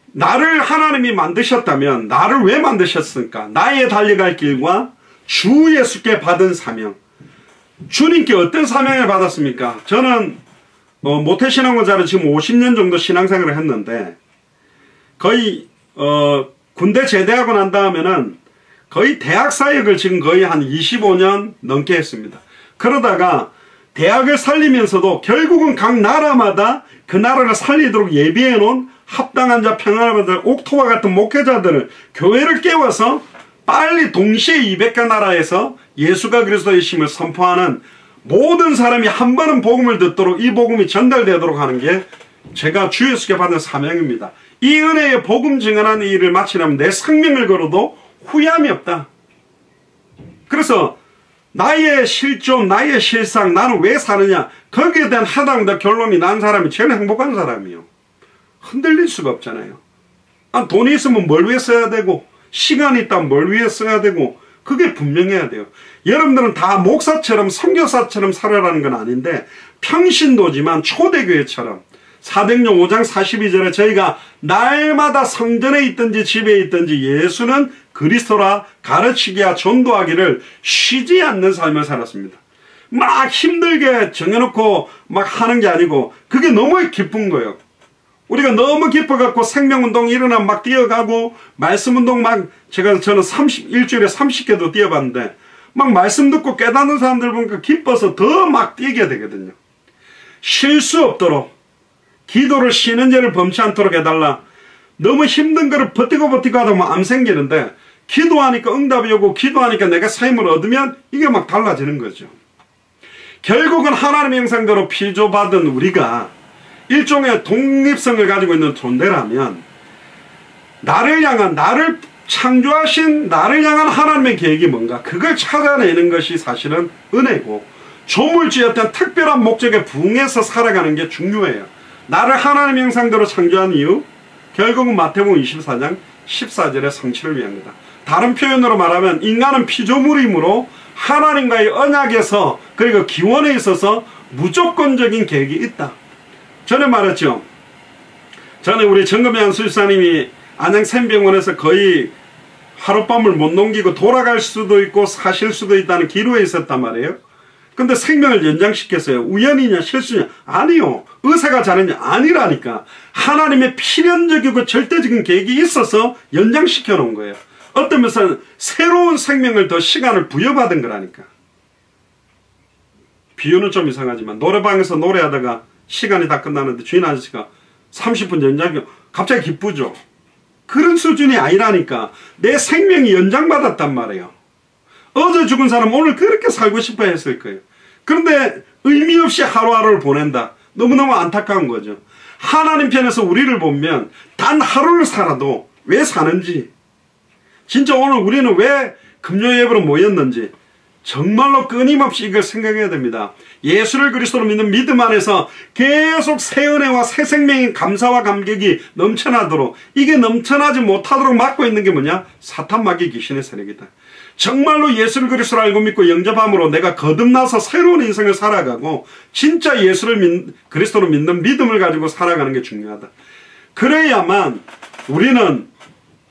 나를 하나님이 만드셨다면 나를 왜 만드셨습니까? 나의 달려갈 길과 주 예수께 받은 사명. 주님께 어떤 사명을 받았습니까? 저는 모태신앙고자로 지금 50년 정도 신앙생활을 했는데 거의 군대 제대하고 난 다음에는 거의 대학 사역을 지금 거의 한 25년 넘게 했습니다. 그러다가 대학을 살리면서도 결국은 각 나라마다 그 나라를 살리도록 예비해 놓은 합당한 자, 평안한 자, 옥토와 같은 목회자들을 교회를 깨워서 빨리 동시에 200개 나라에서 예수가 그리스도의 심을 선포하는 모든 사람이 한 번은 복음을 듣도록 이 복음이 전달되도록 하는 게 제가 주 예수께 받은 사명입니다. 이 은혜의 복음 증언하는 일을 마치려면 내 생명을 걸어도 후회함이 없다. 그래서 나의 실존, 나의 실상, 나는 왜 사느냐, 거기에 대한 해당된 결론이 난 사람이 제일 행복한 사람이요. 흔들릴 수가 없잖아요. 돈이 있으면 뭘 위해 써야 되고, 시간이 있다면 뭘 위해 써야 되고, 그게 분명해야 돼요. 여러분들은 다 목사처럼 선교사처럼 살아라는 건 아닌데 평신도지만 초대교회처럼 사도행전 5장 42절에 저희가 날마다 성전에 있든지 집에 있든지 예수는 그리스도라 가르치기와 전도하기를 쉬지 않는 삶을 살았습니다. 막 힘들게 정해놓고 막 하는 게 아니고 그게 너무 기쁜 거예요. 우리가 너무 기뻐갖고 생명운동 일어나면 막 뛰어가고 말씀운동 막 저는 일주일에 30개도 뛰어봤는데 막 말씀 듣고 깨닫는 사람들 보니까 기뻐서 더 막 뛰게 되거든요. 쉴 수 없도록 기도를 쉬는 죄를 범치 않도록 해달라. 너무 힘든 거를 버티고 하다 보면 암 생기는데 기도하니까 응답이 오고 기도하니까 내가 삶을 얻으면 이게 막 달라지는 거죠. 결국은 하나님의 형상대로 피조받은 우리가 일종의 독립성을 가지고 있는 존재라면 나를 창조하신 나를 향한 하나님의 계획이 뭔가 그걸 찾아내는 것이 사실은 은혜고 조물주의 어떤 특별한 목적에 부응해서 살아가는 게 중요해요. 나를 하나님의 형상대로 창조한 이유 결국은 마태복음 24장 14절의 성취를 위한 거다. 다른 표현으로 말하면 인간은 피조물이므로 하나님과의 언약에서 그리고 기원에 있어서 무조건적인 계획이 있다. 전에 말했죠. 전에 우리 정금양 수사님이 안양샘병원에서 거의 하룻밤을 못 넘기고 돌아갈 수도 있고 사실 수도 있다는 기로에 있었단 말이에요. 근데 생명을 연장시켰어요. 우연이냐 실수냐? 아니요. 의사가 잘했냐? 아니라니까. 하나님의 필연적이고 절대적인 계획이 있어서 연장시켜 놓은 거예요. 어떤 면에서는 새로운 생명을 더 시간을 부여받은 거라니까. 비유는 좀 이상하지만 노래방에서 노래하다가 시간이 다 끝나는데 주인 아저씨가 30분 연장이 갑자기 기쁘죠. 그런 수준이 아니라니까. 내 생명이 연장받았단 말이에요. 어제 죽은 사람 오늘 그렇게 살고 싶어 했을 거예요. 그런데 의미 없이 하루하루를 보낸다. 너무너무 안타까운 거죠. 하나님 편에서 우리를 보면 단 하루를 살아도 왜 사는지, 진짜 오늘 우리는 왜 금요 예배로 모였는지 정말로 끊임없이 이걸 생각해야 됩니다. 예수를 그리스도로 믿는 믿음 안에서 계속 새 은혜와 새 생명인 감사와 감격이 넘쳐나도록, 이게 넘쳐나지 못하도록 막고 있는 게 뭐냐? 사탄 마귀 귀신의 세력이다. 정말로 예수를 그리스도로 알고 믿고 영접함으로 내가 거듭나서 새로운 인생을 살아가고 진짜 예수를 그리스도로 믿는 믿음을 가지고 살아가는 게 중요하다. 그래야만 우리는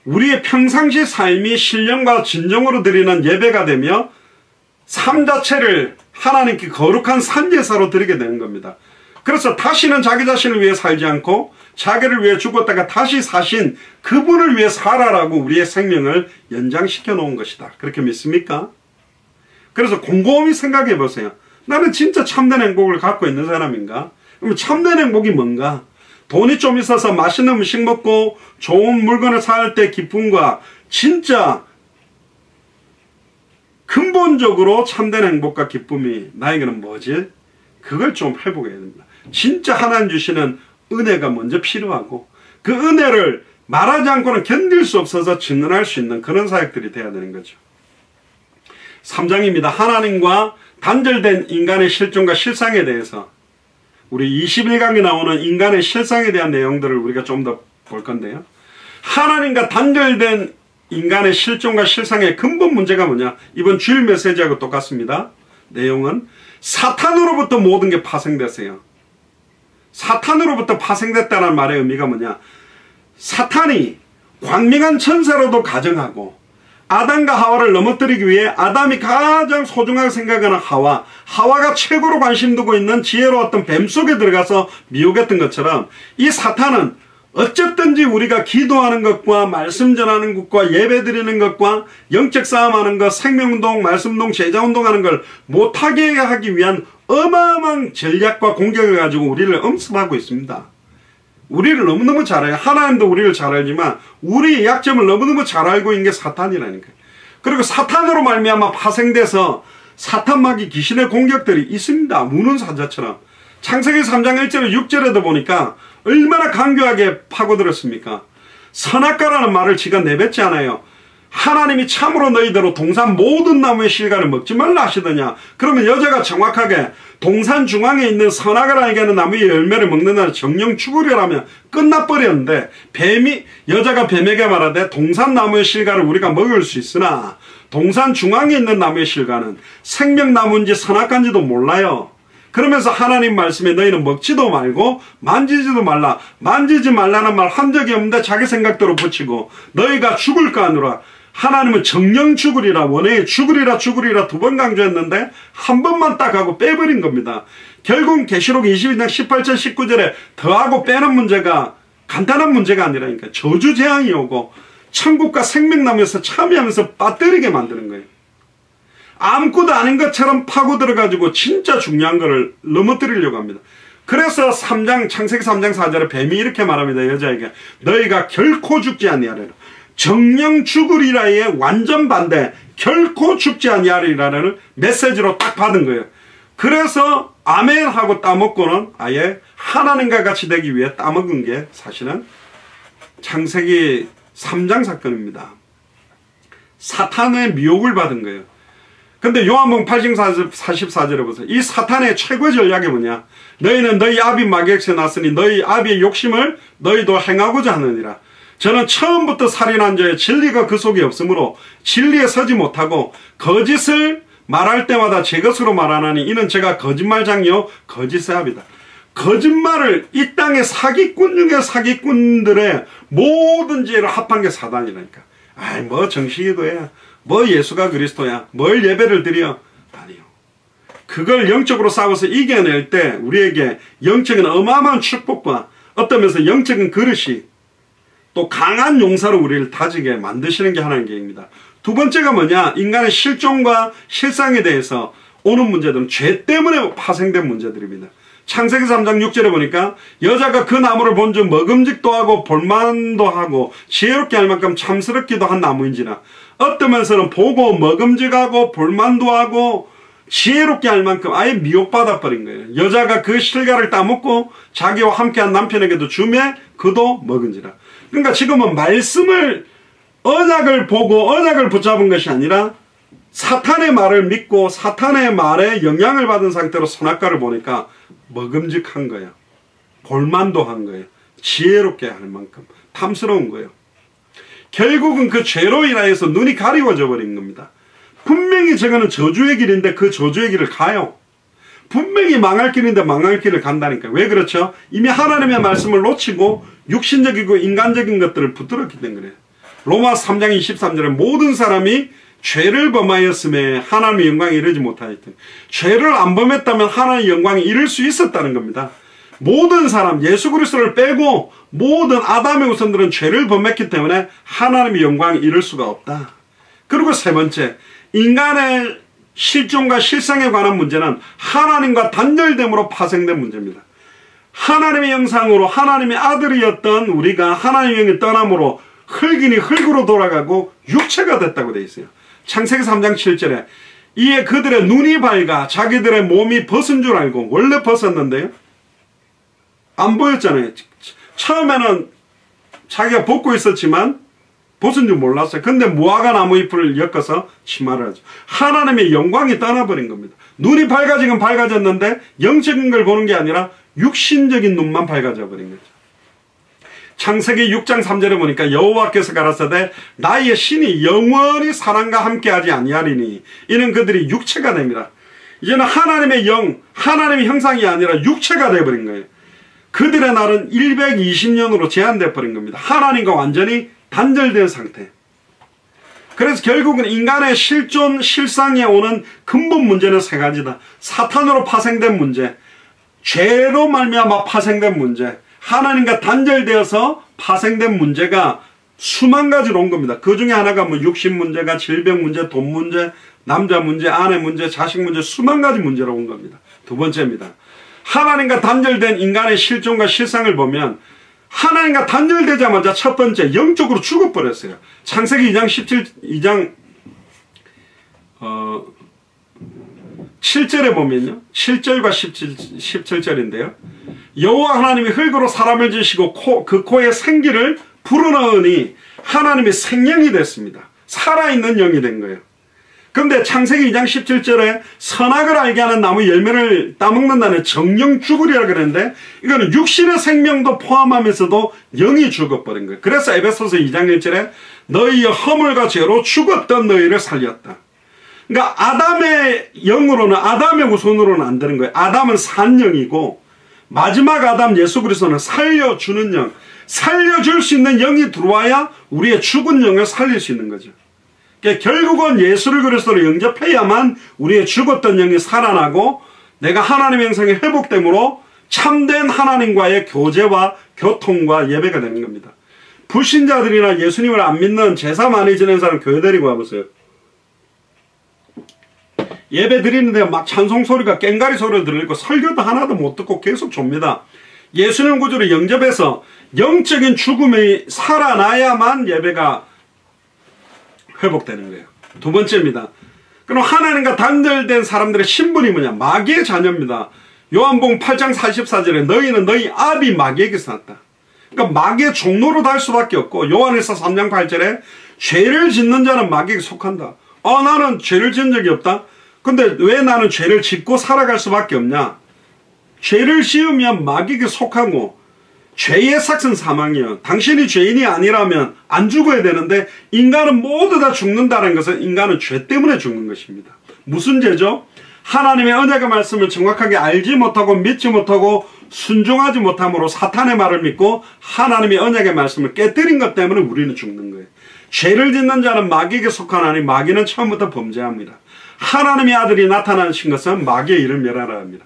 우리의 평상시 삶이 신령과 진정으로 드리는 예배가 되며 삶 자체를 하나님께 거룩한 산제사로 드리게 되는 겁니다. 그래서 다시는 자기 자신을 위해 살지 않고 자기를 위해 죽었다가 다시 사신 그분을 위해 살아라고 우리의 생명을 연장시켜 놓은 것이다. 그렇게 믿습니까? 그래서 곰곰이 생각해 보세요. 나는 진짜 참된 행복을 갖고 있는 사람인가? 그럼 참된 행복이 뭔가? 돈이 좀 있어서 맛있는 음식 먹고 좋은 물건을 살 때 기쁨과 진짜 근본적으로 참된 행복과 기쁨이 나에게는 뭐지? 그걸 좀 회복해야 됩니다. 진짜 하나님 주시는 은혜가 먼저 필요하고 그 은혜를 말하지 않고는 견딜 수 없어서 증언할 수 있는 그런 사역들이 돼야 되는 거죠. 3장입니다. 하나님과 단절된 인간의 실존과 실상에 대해서 우리 21강에 나오는 인간의 실상에 대한 내용들을 우리가 좀 더 볼 건데요. 하나님과 단절된 인간의 실존과 실상의 근본 문제가 뭐냐? 이번 주일 메시지하고 똑같습니다. 내용은 사탄으로부터 모든 게 파생됐어요. 사탄으로부터 파생됐다는 말의 의미가 뭐냐? 사탄이 광명한 천사로도 가정하고 아담과 하와를 넘어뜨리기 위해 아담이 가장 소중하게 생각하는 하와가 최고로 관심 두고 있는 지혜로웠던 뱀 속에 들어가서 미혹했던 것처럼 이 사탄은 어쨌든지 우리가 기도하는 것과 말씀 전하는 것과 예배 드리는 것과 영적 싸움하는 것, 생명운동, 말씀운동, 제자운동하는 걸 못하게 하기 위한 어마어마한 전략과 공격을 가지고 우리를 엄습하고 있습니다. 우리를 너무너무 잘 알아요. 하나님도 우리를 잘 알지만 우리의 약점을 너무너무 잘 알고 있는 게 사탄이라니까요. 그리고 사탄으로 말미암아 파생돼서 사탄 마귀 귀신의 공격들이 있습니다. 무는 사자처럼. 창세기 3장 1절에 6절에도 보니까 얼마나 강교하게 파고들었습니까? 선악과라는 말을 지가 내뱉지 않아요. 하나님이 참으로 너희대로 동산 모든 나무의 실과를 먹지 말라 하시더냐. 그러면 여자가 정확하게 동산 중앙에 있는 선악을 알게 하는 나무의 열매를 먹는다는 정령 죽으려라면 끝나버렸는데 여자가 뱀에게 말하되 동산 나무의 실과를 우리가 먹을 수 있으나 동산 중앙에 있는 나무의 실과는 생명나무인지 선악과인지도 몰라요. 그러면서 하나님 말씀에 너희는 먹지도 말고 만지지도 말라. 만지지 말라는 말 한 적이 없는데 자기 생각대로 붙이고 너희가 죽을까 하노라. 하나님은 정령 죽으리라, 원해 죽으리라 두 번 강조했는데 한 번만 딱 하고 빼버린 겁니다. 결국 계시록 22장 18절 19절에 더하고 빼는 문제가 간단한 문제가 아니라니까 저주 재앙이 오고 천국과 생명나무에서 참여하면서 빠뜨리게 만드는 거예요. 아무것도 아닌 것처럼 파고 들어가지고 진짜 중요한 거를 넘어뜨리려고 합니다. 그래서 창세기 3장 4절에 뱀이 이렇게 말합니다. 여자에게 너희가 결코 죽지 아니하리라. 정령 죽으리라의 완전 반대, 결코 죽지 아니하리라는 메시지로 딱 받은 거예요. 그래서 아멘 하고 따먹고는 아예 하나님과 같이 되기 위해 따먹은 게 사실은 창세기 3장 사건입니다. 사탄의 미혹을 받은 거예요. 근데 요한복음 8장 44절에 보세요. 이 사탄의 최고 전략이 뭐냐? 너희는 너희 아비 마귀에게서 났으니 너희 아비의 욕심을 너희도 행하고자 하느니라. 저는 처음부터 살인한 자의 진리가 그 속에 없으므로 진리에 서지 못하고 거짓을 말할 때마다 제 것으로 말하나니 이는 제가 거짓말장이요 거짓의 아비다. 거짓말을 이 땅의 사기꾼 중에 사기꾼들의 모든 죄를 합한 게 사단이라니까. 아이 뭐 정식기도야, 뭐 예수가 그리스도야, 뭘 예배를 드려. 아니요. 그걸 영적으로 싸워서 이겨낼 때 우리에게 영적인 어마어마한 축복과 어떤 면에서 영적인 그릇이 또 강한 용사로 우리를 다지게 만드시는 게 하나님 계획입니다. 두 번째가 뭐냐? 인간의 실종과 실상에 대해서 오는 문제들은 죄 때문에 파생된 문제들입니다. 창세기 3장 6절에 보니까 여자가 그 나무를 본즉 먹음직도 하고 볼만도 하고 지혜롭게 할 만큼 참스럽기도 한 나무인지라. 어떤 면에서는 보고 먹음직하고 볼만도 하고 지혜롭게 할 만큼 아예 미혹받아 버린 거예요. 여자가 그 실과를 따먹고 자기와 함께한 남편에게도 주매 그도 먹은지라. 그러니까 지금은 말씀을 언약을 보고 언약을 붙잡은 것이 아니라 사탄의 말을 믿고 사탄의 말에 영향을 받은 상태로 선악과를 보니까 먹음직한 거예요. 볼만도 한 거예요. 지혜롭게 할 만큼 탐스러운 거예요. 결국은 그 죄로 인하여서 눈이 가리워져 버린 겁니다. 분명히 저거는 저주의 길인데 그 저주의 길을 가요. 분명히 망할 길인데 망할 길을 간다니까. 왜 그렇죠? 이미 하나님의 말씀을 놓치고 육신적이고 인간적인 것들을 붙들었기 때문에. 로마서 3장 23절에 모든 사람이 죄를 범하였음에 하나님의 영광에 이르지 못하였더니 죄를 안 범했다면 하나님의 영광에 이를 수 있었다는 겁니다. 모든 사람 예수 그리스도를 빼고 모든 아담의 후손들은 죄를 범했기 때문에 하나님의 영광에 이를 수가 없다. 그리고 세 번째, 인간의 실종과 실상에 관한 문제는 하나님과 단절됨으로 파생된 문제입니다. 하나님의 형상으로 하나님의 아들이었던 우리가 하나님의 영이 떠남으로 흙이니 흙으로 돌아가고 육체가 됐다고 되어 있어요. 창세기 3장 7절에 이에 그들의 눈이 밝아 자기들의 몸이 벗은 줄 알고, 원래 벗었는데요 안 보였잖아요. 처음에는 자기가 벗고 있었지만 벗은 줄 몰랐어요. 근데 무화과 나무 잎을 엮어서 치마를 하죠. 하나님의 영광이 떠나버린 겁니다. 눈이 밝아졌는데 영적인 걸 보는 게 아니라 육신적인 눈만 밝아져 버린 거죠. 창세기 6장 3절에 보니까 여호와께서 가라사대 나의 신이 영원히 사람과 함께하지 아니하리니 이는 그들이 육체가 됩니다. 이제는 하나님의 영, 하나님의 형상이 아니라 육체가 되어버린 거예요. 그들의 날은 120년으로 제한되어 버린 겁니다. 하나님과 완전히 단절된 상태. 그래서 결국은 인간의 실존, 실상에 오는 근본 문제는 세 가지다. 사탄으로 파생된 문제, 죄로 말미암아 파생된 문제, 하나님과 단절되어서 파생된 문제가 수만 가지로 온 겁니다. 그 중에 하나가 뭐 육신 문제가 질병 문제, 돈 문제, 남자 문제, 아내 문제, 자식 문제, 수만 가지 문제로 온 겁니다. 두 번째입니다. 하나님과 단절된 인간의 실존과 실상을 보면 하나님과 단절되자마자 첫 번째 영적으로 죽어버렸어요. 창세기 2장 7절에 보면요, 7절과 17절인데요 여호와 하나님이 흙으로 사람을 지으시고 그 코에 생기를 불어넣으니 하나님의 생명이 됐습니다. 살아있는 영이 된 거예요. 그런데 창세기 2장 17절에 선악을 알게 하는 나무 열매를 따먹는다는 정령 죽으리라 그랬는데 이거는 육신의 생명도 포함하면서도 영이 죽어버린 거예요. 그래서 에베소서 2장 1절에 너희의 허물과 죄로 죽었던 너희를 살렸다. 그러니까 아담의 영으로는, 아담의 후손으로는 안 되는 거예요. 아담은 산 영이고 마지막 아담 예수 그리스도는 살려주는 영, 살려줄 수 있는 영이 들어와야 우리의 죽은 영을 살릴 수 있는 거죠. 그러니까 결국은 예수를 그리스도로 영접해야만 우리의 죽었던 영이 살아나고 내가 하나님의 형상이 회복됨으로 참된 하나님과의 교제와 교통과 예배가 되는 겁니다. 불신자들이나 예수님을 안 믿는 제사 많이 지낸 사람 교회 데리고 와보세요. 예배 드리는데 막 찬송 소리가 꽹가리 소리를 들리고 설교도 하나도 못 듣고 계속 좁니다. 예수님 구주를 영접해서 영적인 죽음이 살아나야만 예배가 회복되는 거예요. 두 번째입니다. 그럼 하나님과 단절된 사람들의 신분이 뭐냐? 마귀의 자녀입니다. 요한복음 8장 44절에 너희는 너희 아비 마귀에게서 났다. 그러니까 마귀의 종로로 달 수밖에 없고, 요한일서 3장 8절에 죄를 짓는 자는 마귀에게 속한다. 나는 죄를 지은 적이 없다. 근데 왜 나는 죄를 짓고 살아갈 수밖에 없냐? 죄를 지으면 마귀에게 속하고 죄의 삭은 사망이에요. 당신이 죄인이 아니라면 안 죽어야 되는데 인간은 모두 다 죽는다는 것은 인간은 죄 때문에 죽는 것입니다. 무슨 죄죠? 하나님의 언약의 말씀을 정확하게 알지 못하고 믿지 못하고 순종하지 못함으로 사탄의 말을 믿고 하나님의 언약의 말씀을 깨뜨린 것 때문에 우리는 죽는 거예요. 죄를 짓는 자는 마귀에게 속하나니 마귀는 처음부터 범죄합니다. 하나님의 아들이 나타나신 것은 마귀의 일을 멸하라 합니다.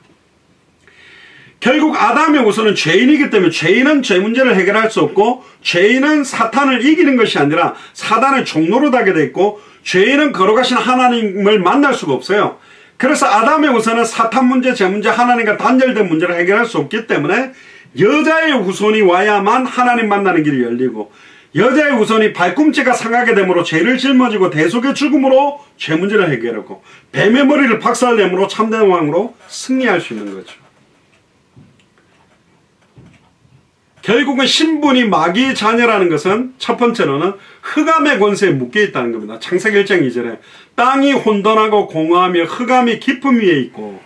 결국 아담의 후손은 죄인이기 때문에 죄인은 죄 문제를 해결할 수 없고 죄인은 사탄을 이기는 것이 아니라 사단의 종로로 가게 돼 있고 죄인은 걸어가신 하나님을 만날 수가 없어요. 그래서 아담의 후손은 사탄 문제, 죄 문제, 하나님과 단절된 문제를 해결할 수 없기 때문에 여자의 후손이 와야만 하나님 만나는 길이 열리고 여자의 후손이 발꿈치가 상하게 되므로 죄를 짊어지고 대속의 죽음으로 죄 문제를 해결하고 뱀의 머리를 박살내므로 참된 왕으로 승리할 수 있는 거죠. 결국은 신분이 마귀의 자녀라는 것은 첫 번째로는 흑암의 권세에 묶여있다는 겁니다. 창세기 1장 2절에 땅이 혼돈하고 공허하며 흑암이 깊음 위에 있고,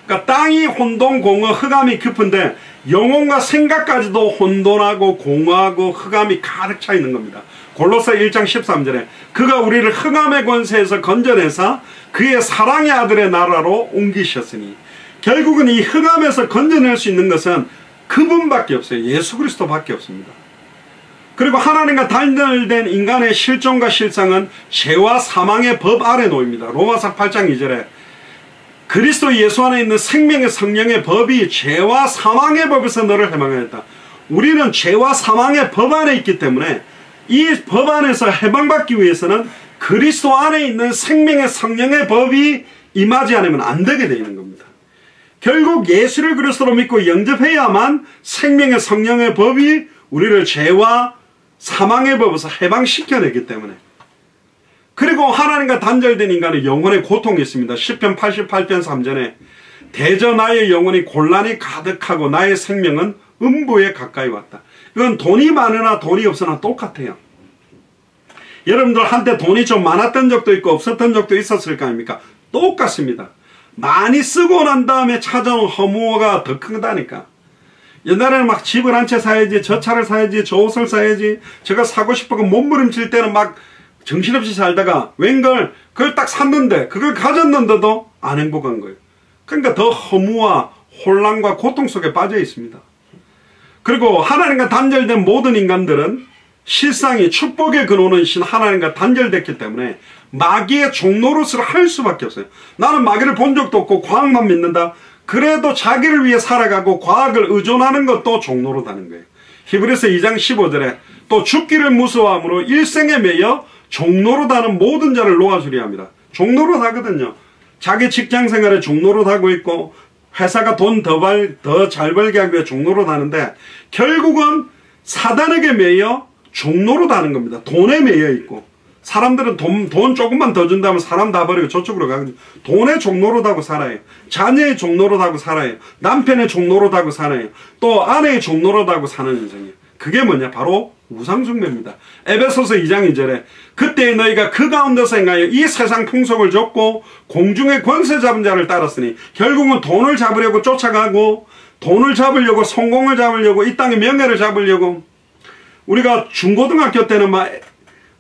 그러니까 땅이 혼돈, 공허, 흑암이 깊은데 영혼과 생각까지도 혼돈하고 공허하고 흑암이 가득 차 있는 겁니다. 골로새 1장 13절에 그가 우리를 흑암의 권세에서 건져내사 그의 사랑의 아들의 나라로 옮기셨으니, 결국은 이 흑암에서 건져낼 수 있는 것은 그분밖에 없어요. 예수 그리스도밖에 없습니다. 그리고 하나님과 단절된 인간의 실존과 실상은 죄와 사망의 법 아래 놓입니다. 로마서 8장 2절에 그리스도 예수 안에 있는 생명의 성령의 법이 죄와 사망의 법에서 너를 해방하였다. 우리는 죄와 사망의 법 안에 있기 때문에 이 법 안에서 해방받기 위해서는 그리스도 안에 있는 생명의 성령의 법이 임하지 않으면 안 되게 되어 있는 겁니다. 결국 예수를 그리스도로 믿고 영접해야만 생명의 성령의 법이 우리를 죄와 사망의 법에서 해방시켜내기 때문에. 그리고 하나님과 단절된 인간은 영혼의 고통이 있습니다. 시편 88편 3절에 대저 나의 영혼이 곤란이 가득하고 나의 생명은 음부에 가까이 왔다. 이건 돈이 많으나 돈이 없으나 똑같아요. 여러분들 한때 돈이 좀 많았던 적도 있고 없었던 적도 있었을 거 아닙니까? 똑같습니다. 많이 쓰고 난 다음에 찾아온 허무가 더 크다니까. 옛날에는 막 집을 한 채 사야지, 저 차를 사야지, 저 옷을 사야지, 제가 사고 싶어서 몸부림칠 때는 막 정신없이 살다가 웬걸 그걸 딱 샀는데 그걸 가졌는데도 안 행복한 거예요. 그러니까 더 허무와 혼란과 고통 속에 빠져 있습니다. 그리고 하나님과 단절된 모든 인간들은 실상이 축복의 근원은 신 하나님과 단절됐기 때문에 마귀의 종노릇을 할 수밖에 없어요. 나는 마귀를 본 적도 없고 과학만 믿는다. 그래도 자기를 위해 살아가고 과학을 의존하는 것도 종노릇하는 거예요. 히브리서 2장 15절에 또 죽기를 무서워함으로 일생에 매여 종노릇하는 모든 자를 놓아주려 합니다. 종노릇하거든요. 자기 직장생활에 종노릇하고 있고 회사가 돈 더 잘 벌게 하기 위해 종노릇하는데 결국은 사단에게 매여 종노릇하는 겁니다. 돈에 매여 있고 사람들은 돈 조금만 더 준다면 사람 다 버리고 저쪽으로 가거든요. 돈의 종노릇하고 살아요. 자녀의 종노릇하고 살아요. 남편의 종노릇하고 살아요. 또 아내의 종노릇하고 사는 인생이에요. 그게 뭐냐? 바로 우상숭배입니다. 에베소서 2장 2절에 그때 너희가 그 가운데서 행하여 이 세상 풍속을 좇고 공중의 권세 잡은 자를 따랐으니, 결국은 돈을 잡으려고 쫓아가고 돈을 잡으려고 성공을 잡으려고 이 땅의 명예를 잡으려고. 우리가 중고등학교 때는 막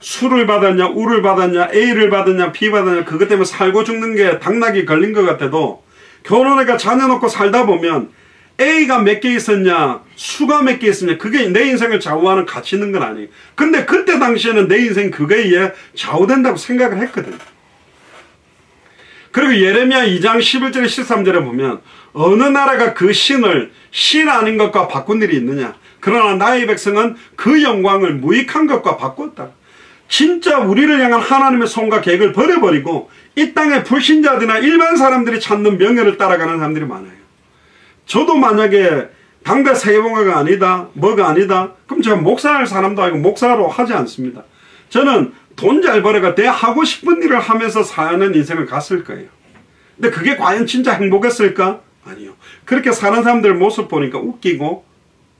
술을 받았냐, 우를 받았냐, A를 받았냐, B 받았냐, 그것 때문에 살고 죽는 게 당나귀 걸린 것 같아도 결혼해가 자녀 놓고 살다 보면 A가 몇 개 있었냐, 수가 몇 개 있었냐, 그게 내 인생을 좌우하는 가치 있는 건 아니에요. 근데 그때 당시에는 내 인생 그거에 의해 좌우된다고 생각을 했거든. 그리고 예레미야 2장 11절 13절에 보면 어느 나라가 그 신을 신 아닌 것과 바꾼 일이 있느냐. 그러나 나의 백성은 그 영광을 무익한 것과 바꿨다. 진짜 우리를 향한 하나님의 손과 계획을 버려버리고 이 땅의 불신자들이나 일반 사람들이 찾는 명예를 따라가는 사람들이 많아요. 저도 만약에 당대 세계봉화가 아니다, 뭐가 아니다, 그럼 제가 목사할 사람도 아니고 목사로 하지 않습니다. 저는 돈 잘 벌어가 내 하고 싶은 일을 하면서 사는 인생을 갔을 거예요. 근데 그게 과연 진짜 행복했을까? 아니요. 그렇게 사는 사람들 모습 보니까 웃기고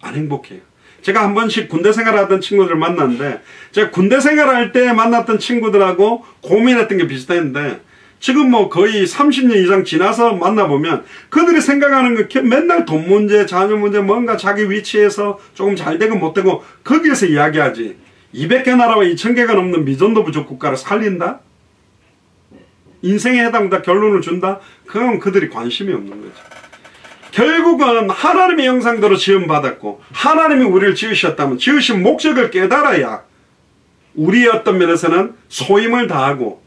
안 행복해요. 제가 한 번씩 군대 생활하던 친구들을 만났는데 제가 군대 생활할 때 만났던 친구들하고 고민했던 게 비슷했는데 지금 뭐 거의 30년 이상 지나서 만나보면 그들이 생각하는 게 맨날 돈 문제, 자녀 문제, 뭔가 자기 위치에서 조금 잘 되고 못 되고 거기에서 이야기하지. 200개 나라와 2000개가 넘는 미전도 부족 국가를 살린다? 인생에 해당한다 결론을 준다? 그건 그들이 관심이 없는 거죠. 결국은 하나님의 형상대로 지음받았고 하나님이 우리를 지으셨다면 지으신 목적을 깨달아야 우리의 어떤 면에서는 소임을 다하고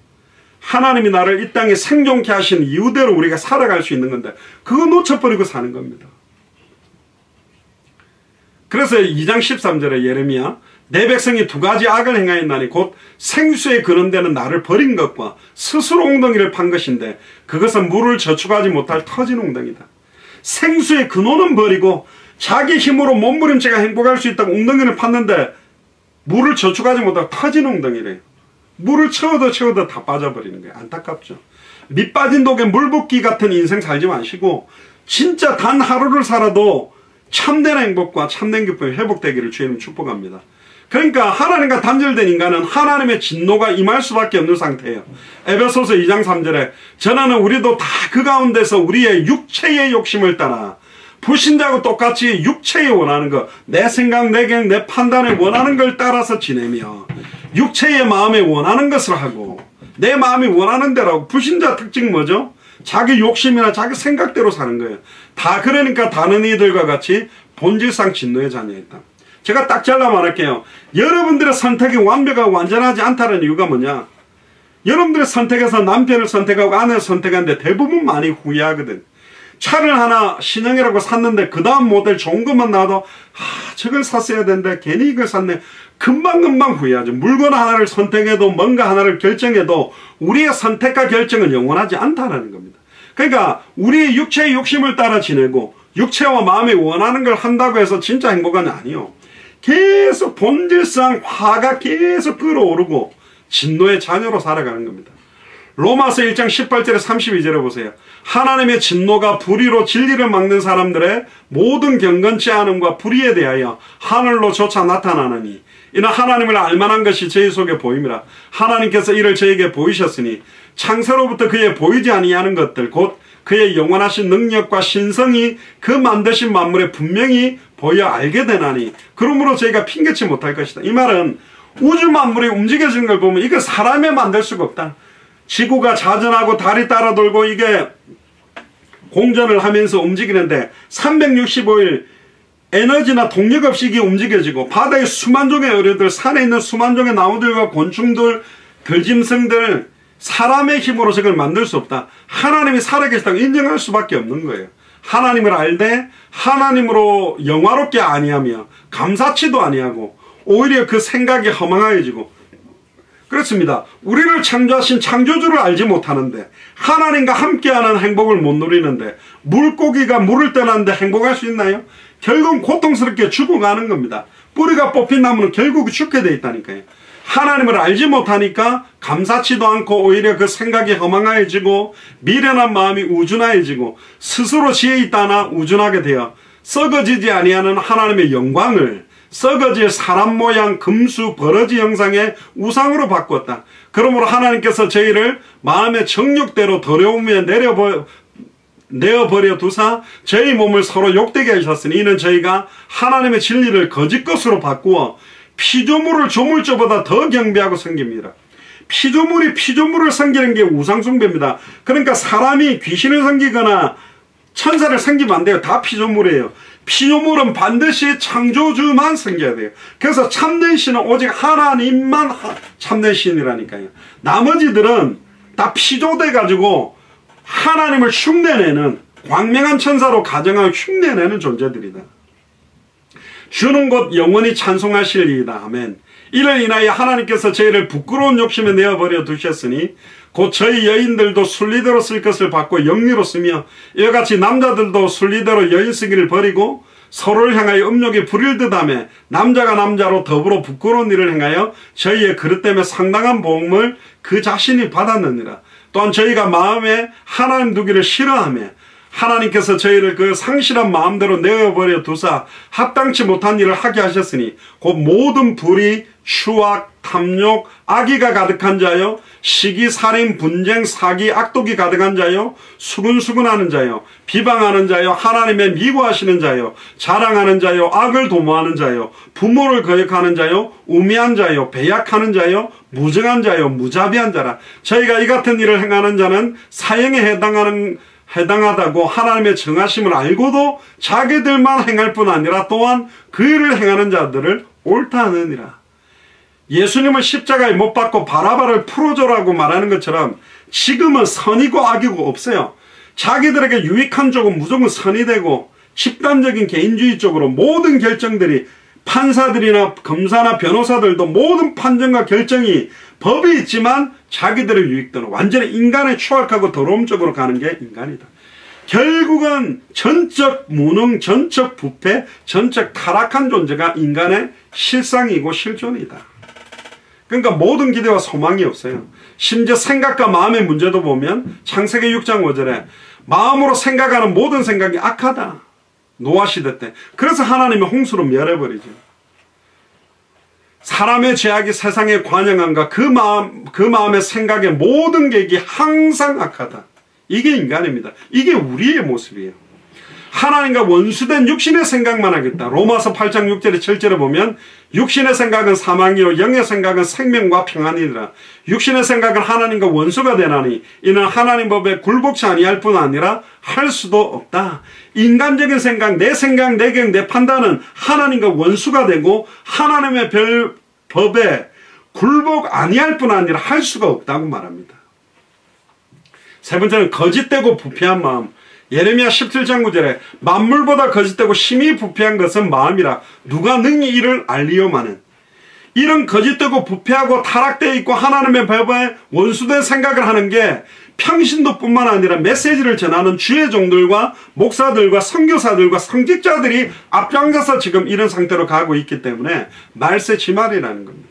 하나님이 나를 이 땅에 생존케 하신 이유대로 우리가 살아갈 수 있는 건데 그거 놓쳐버리고 사는 겁니다. 그래서 2장 13절에 예레미야 내 백성이 두 가지 악을 행하였나니 곧 생수에 근원되는 나를 버린 것과 스스로 웅덩이를 판 것인데 그것은 물을 저축하지 못할 터진 웅덩이다. 생수의 근원은 버리고 자기 힘으로 몸부림치가 행복할 수 있다고 웅덩이를 팠는데 물을 저축하지 못하고 터진 웅덩이래요. 물을 채워도 다 빠져버리는 거예요. 안타깝죠. 밑 빠진 독에 물 붓기 같은 인생 살지 마시고 진짜 단 하루를 살아도 참된 행복과 참된 기쁨이 회복되기를 주님 축복합니다. 그러니까 하나님과 단절된 인간은 하나님의 진노가 임할 수밖에 없는 상태예요. 에베소서 2장 3절에 전하는 우리도 다 그 가운데서 우리의 육체의 욕심을 따라 불신자하고 똑같이 육체에 원하는 것, 내 생각, 내 계획, 내 판단에 원하는 걸 따라서 지내며 육체의 마음에 원하는 것을 하고 내 마음이 원하는 대로 하고 불신자 특징 뭐죠? 자기 욕심이나 자기 생각대로 사는 거예요. 다 그러니까 다른 이들과 같이 본질상 진노의 자녀였다. 제가 딱 잘라 말할게요. 여러분들의 선택이 완벽하고 완전하지 않다는 이유가 뭐냐? 여러분들의 선택에서 남편을 선택하고 아내를 선택하는데 대부분 많이 후회하거든. 차를 하나 신형이라고 샀는데 그 다음 모델 좋은 것만 나와도 저걸 샀어야 되는데 괜히 이걸 샀네. 금방금방 후회하죠. 물건 하나를 선택해도 뭔가 하나를 결정해도 우리의 선택과 결정은 영원하지 않다는 겁니다. 그러니까 우리의 육체의 욕심을 따라 지내고 육체와 마음이 원하는 걸 한다고 해서 진짜 행복은 아니요. 계속 본질상 화가 계속 끌어오르고 진노의 자녀로 살아가는 겁니다. 로마서 1장 18절에 32절에 보세요. 하나님의 진노가 불의로 진리를 막는 사람들의 모든 경건치 않음과 불의에 대하여 하늘로 조차 나타나느니 이는 하나님을 알만한 것이 저희 속에 보임이라. 하나님께서 이를 저에게 보이셨으니 창세로부터 그의 보이지 아니하는 것들 곧 그의 영원하신 능력과 신성이 그 만드신 만물에 분명히 보여 알게 되나니 그러므로 저희가 핑계치 못할 것이다. 이 말은 우주 만물이 움직여지는 걸 보면 이거 사람이 만들 수가 없다. 지구가 자전하고 달이 따라 돌고 이게 공전을 하면서 움직이는데 365일 에너지나 동력 없이 이게 움직여지고 바다의 수만 종의 어류들, 산에 있는 수만 종의 나무들과 곤충들, 들짐승들 사람의 힘으로 저걸 만들 수 없다. 하나님이 살아계시다고 인정할 수밖에 없는 거예요. 하나님을 알되 하나님으로 영화롭게 아니하며 감사치도 아니하고 오히려 그 생각이 허망해지고 그렇습니다. 우리를 창조하신 창조주를 알지 못하는데 하나님과 함께하는 행복을 못 누리는데 물고기가 물을 떠나는데 행복할 수 있나요? 결국은 고통스럽게 죽어가는 겁니다. 뿌리가 뽑힌 나무는 결국 죽게 돼 있다니까요. 하나님을 알지 못하니까 감사치도 않고 오히려 그 생각이 허망해지고 미련한 마음이 우준해지고 스스로 지혜 있다나 우준하게 되어 썩어지지 아니하는 하나님의 영광을 썩어질 사람 모양 금수 버러지 형상의 우상으로 바꿨다. 그러므로 하나님께서 저희를 마음의 정욕대로 더러움에 내어버려 두사 저희 몸을 서로 욕되게 하셨으니 이는 저희가 하나님의 진리를 거짓 것으로 바꾸어 피조물을 조물주보다 더 경배하고 섬깁니다. 피조물이 피조물을 섬기는 게 우상숭배입니다. 그러니까 사람이 귀신을 섬기거나 천사를 섬기면 안 돼요. 다 피조물이에요. 피조물은 반드시 창조주만 섬겨야 돼요. 그래서 참된 신은 오직 하나님만 참된 신이라니까요. 나머지들은 다 피조돼 가지고 하나님을 흉내내는, 광명한 천사로 가정하고 흉내내는 존재들이다. 주는 곧 영원히 찬송하실리이다. 아멘. 이를 인하여 하나님께서 저희를 부끄러운 욕심에 내어버려 두셨으니 곧 저희 여인들도 순리대로 쓸 것을 받고 영리로 쓰며 이와 같이 남자들도 순리대로 여인 쓰기를 버리고 서로를 향하여 음욕에 불일 듯하며 남자가 남자로 더불어 부끄러운 일을 행하여 저희의 그릇 때문에 상당한 보응을 그 자신이 받았느니라. 또한 저희가 마음에 하나님 두기를 싫어하며 하나님께서 저희를 그 상실한 마음대로 내어버려 두사 합당치 못한 일을 하게 하셨으니 곧 모든 불의, 추악, 탐욕, 악의가 가득한 자요, 시기, 살인, 분쟁, 사기, 악독이 가득한 자요, 수근수근하는 자요, 비방하는 자요, 하나님의 미워하시는 자요, 자랑하는 자요, 악을 도모하는 자요, 부모를 거역하는 자요, 우매한 자요, 배약하는 자요, 무정한 자요, 무자비한 자라. 저희가 이 같은 일을 행하는 자는 사형에 해당하다고 하나님의 정하심을 알고도 자기들만 행할 뿐 아니라 또한 그 일을 행하는 자들을 옳다 하느니라. 예수님은 십자가에 못 박고 바라바를 풀어줘라고 말하는 것처럼 지금은 선이고 악이고 없어요. 자기들에게 유익한 쪽은 무조건 선이 되고 집단적인 개인주의 쪽으로 모든 결정들이, 판사들이나 검사나 변호사들도 모든 판정과 결정이 법이 있지만 자기들의 유익대로 완전히 인간의 추악하고 더러움 쪽으로 가는 게 인간이다. 결국은 전적 무능, 전적 부패, 전적 타락한 존재가 인간의 실상이고 실존이다. 그러니까 모든 기대와 소망이 없어요. 심지어 생각과 마음의 문제도 보면 창세기 6장 5절에 마음으로 생각하는 모든 생각이 악하다. 노아 시대 때. 그래서 하나님이 홍수로 멸해버리죠. 사람의 죄악이 세상에 관영함과 그 마음의 생각의 모든 계획이 항상 악하다. 이게 인간입니다. 이게 우리의 모습이에요. 하나님과 원수된 육신의 생각만 하겠다. 로마서 8장 6절에 7절에 보면 육신의 생각은 사망이요 영의 생각은 생명과 평안이니라. 육신의 생각은 하나님과 원수가 되나니 이는 하나님 법에 굴복치 아니할 뿐 아니라 할 수도 없다. 인간적인 생각, 내 계획, 내 판단은 하나님과 원수가 되고 하나님의 법에 굴복 아니할 뿐 아니라 할 수가 없다고 말합니다. 세 번째는 거짓되고 부패한 마음. 예레미야 17장 9절에 만물보다 거짓되고 심히 부패한 것은 마음이라 누가 능히 이를 알리요마는. 이런 거짓되고 부패하고 타락되어 있고 하나님의 법에 원수된 생각을 하는 게 평신도뿐만 아니라 메시지를 전하는 주의 종들과 목사들과 선교사들과 성직자들이 앞장서서 지금 이런 상태로 가고 있기 때문에 말세지말이라는 겁니다.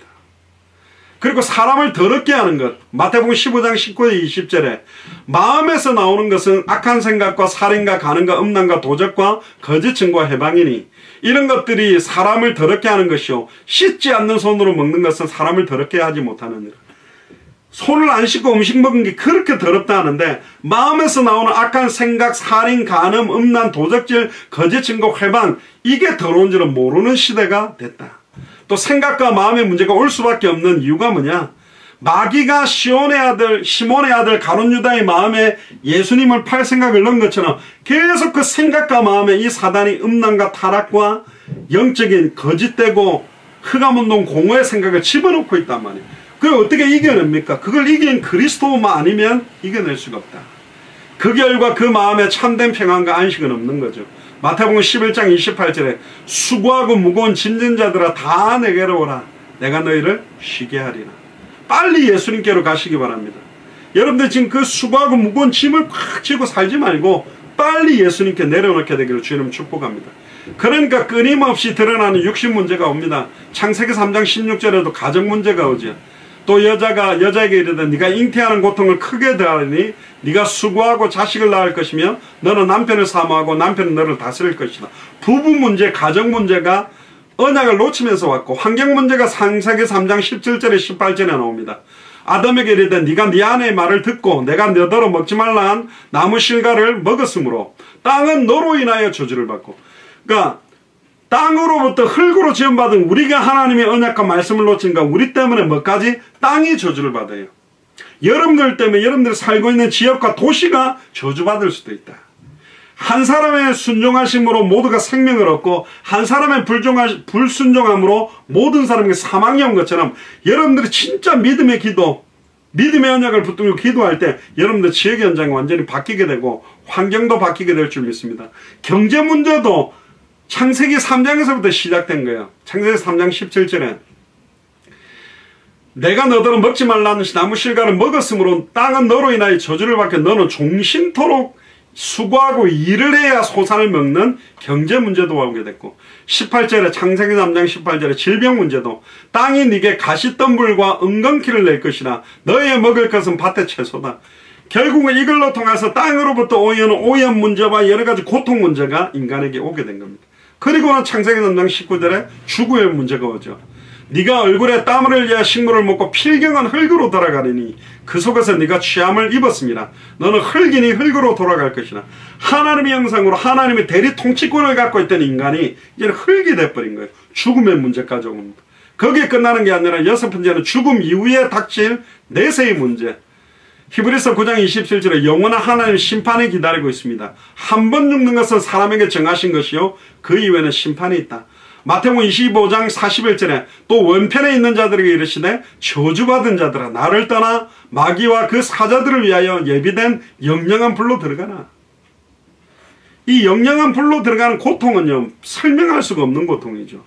그리고 사람을 더럽게 하는 것. 마태복음 15장 19절 20절에 마음에서 나오는 것은 악한 생각과 살인과 간음과 음란과 도적과 거짓 증거와 해방이니 이런 것들이 사람을 더럽게 하는 것이요 씻지 않는 손으로 먹는 것은 사람을 더럽게 하지 못하느니라. 손을 안 씻고 음식 먹은 게 그렇게 더럽다 하는데 마음에서 나오는 악한 생각, 살인, 간음, 음란, 도적질, 거짓 증거, 해방, 이게 더러운 줄은 모르는 시대가 됐다. 또 생각과 마음의 문제가 올 수밖에 없는 이유가 뭐냐? 마귀가 시몬의 아들 가룟 유다의 마음에 예수님을 팔 생각을 넣은 것처럼 계속 그 생각과 마음에 이 사단이 음란과 타락과 영적인 거짓되고 흑암운동 공허의 생각을 집어넣고 있단 말이에요. 그걸 어떻게 이겨냅니까? 그걸 이긴 그리스도만 아니면 이겨낼 수가 없다. 그 결과 그 마음에 참된 평안과 안식은 없는 거죠. 마태복음 11장 28절에 수고하고 무거운 짐진 자들아 다 내게로 오라. 내가 너희를 쉬게 하리라. 빨리 예수님께로 가시기 바랍니다. 여러분들 지금 그 수고하고 무거운 짐을 꽉 쥐고 살지 말고 빨리 예수님께 내려놓게 되기를 주님 축복합니다. 그러니까 끊임없이 드러나는 육신 문제가 옵니다. 창세기 3장 16절에도 가정 문제가 오죠. 또 여자에게 이르되 네가 잉태하는 고통을 크게 더하니 네가 수고하고 자식을 낳을 것이며 너는 남편을 사모하고 남편은 너를 다스릴 것이다. 부부 문제, 가정 문제가 언약을 놓치면서 왔고 환경 문제가 창세기 3장 17절에 18절에 나옵니다. 아담에게 이르되 네가 네 아내의 말을 듣고 내가 너더러 먹지 말라 한 나무 실과를 먹었으므로 땅은 너로 인하여 저주를 받고. 그러니까 땅으로부터 흙으로 지음받은 우리가 하나님의 언약과 말씀을 놓친가 우리 때문에 뭐까지? 땅이 저주를 받아요. 여러분들 때문에 여러분들이 살고 있는 지역과 도시가 저주받을 수도 있다. 한 사람의 순종하심으로 모두가 생명을 얻고 한 사람의 불순종함으로 모든 사람에게 사망이 온 것처럼 여러분들이 진짜 믿음의 기도, 믿음의 언약을 붙들고 기도할 때 여러분들 지역의 현장이 완전히 바뀌게 되고 환경도 바뀌게 될 줄 믿습니다. 경제 문제도 창세기 3장에서부터 시작된 거예요. 창세기 3장 17절에 내가 너더러 먹지 말라는 나무 실과를 먹었으므로 땅은 너로 인하여 저주를 받게 너는 종신토록 수고하고 일을 해야 소산을 먹는 경제 문제도 오게 됐고 18절에 창세기 3장 18절에 질병 문제도 땅이 네게 가시덤불과 은건키를 낼 것이라 너의 먹을 것은 밭의 채소다. 결국은 이걸로 통해서 땅으로부터 오는 오염 문제와 여러가지 고통 문제가 인간에게 오게 된 겁니다. 그리고는 창세기 3장 19절에 죽음의 문제가 오죠. 네가 얼굴에 땀을 흘려 식물을 먹고 필경은 흙으로 돌아가리니 그 속에서 네가 취함을 입었습니다. 너는 흙이니 흙으로 돌아갈 것이라. 하나님의 형상으로 하나님의 대리 통치권을 갖고 있던 인간이 이제는 흙이 돼버린 거예요. 죽음의 문제까지 옵니다. 거기에 끝나는 게 아니라 6번째는 죽음 이후에 닥칠 내세의 문제. 히브리서 9장 27절에 영원한 하나님의 심판이 기다리고 있습니다. 한 번 죽는 것은 사람에게 정하신 것이요 그 이후에는 심판이 있다. 마태복음 25장 41절에 또 원편에 있는 자들에게 이르시되 저주받은 자들아 나를 떠나 마귀와 그 사자들을 위하여 예비된 영영한 불로 들어가나. 이 영영한 불로 들어가는 고통은요 설명할 수가 없는 고통이죠.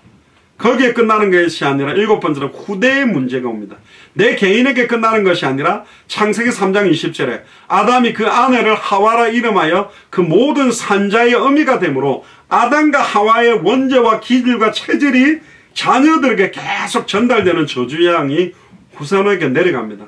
거기에 끝나는 것이 아니라 7번째로 후대의 문제가 옵니다. 내 개인에게 끝나는 것이 아니라 창세기 3장 20절에 아담이 그 아내를 하와라 이름하여 그 모든 산자의 어미가 되므로 아담과 하와의 원죄와 기질과 체질이 자녀들에게 계속 전달되는 저주양이 후손에게 내려갑니다.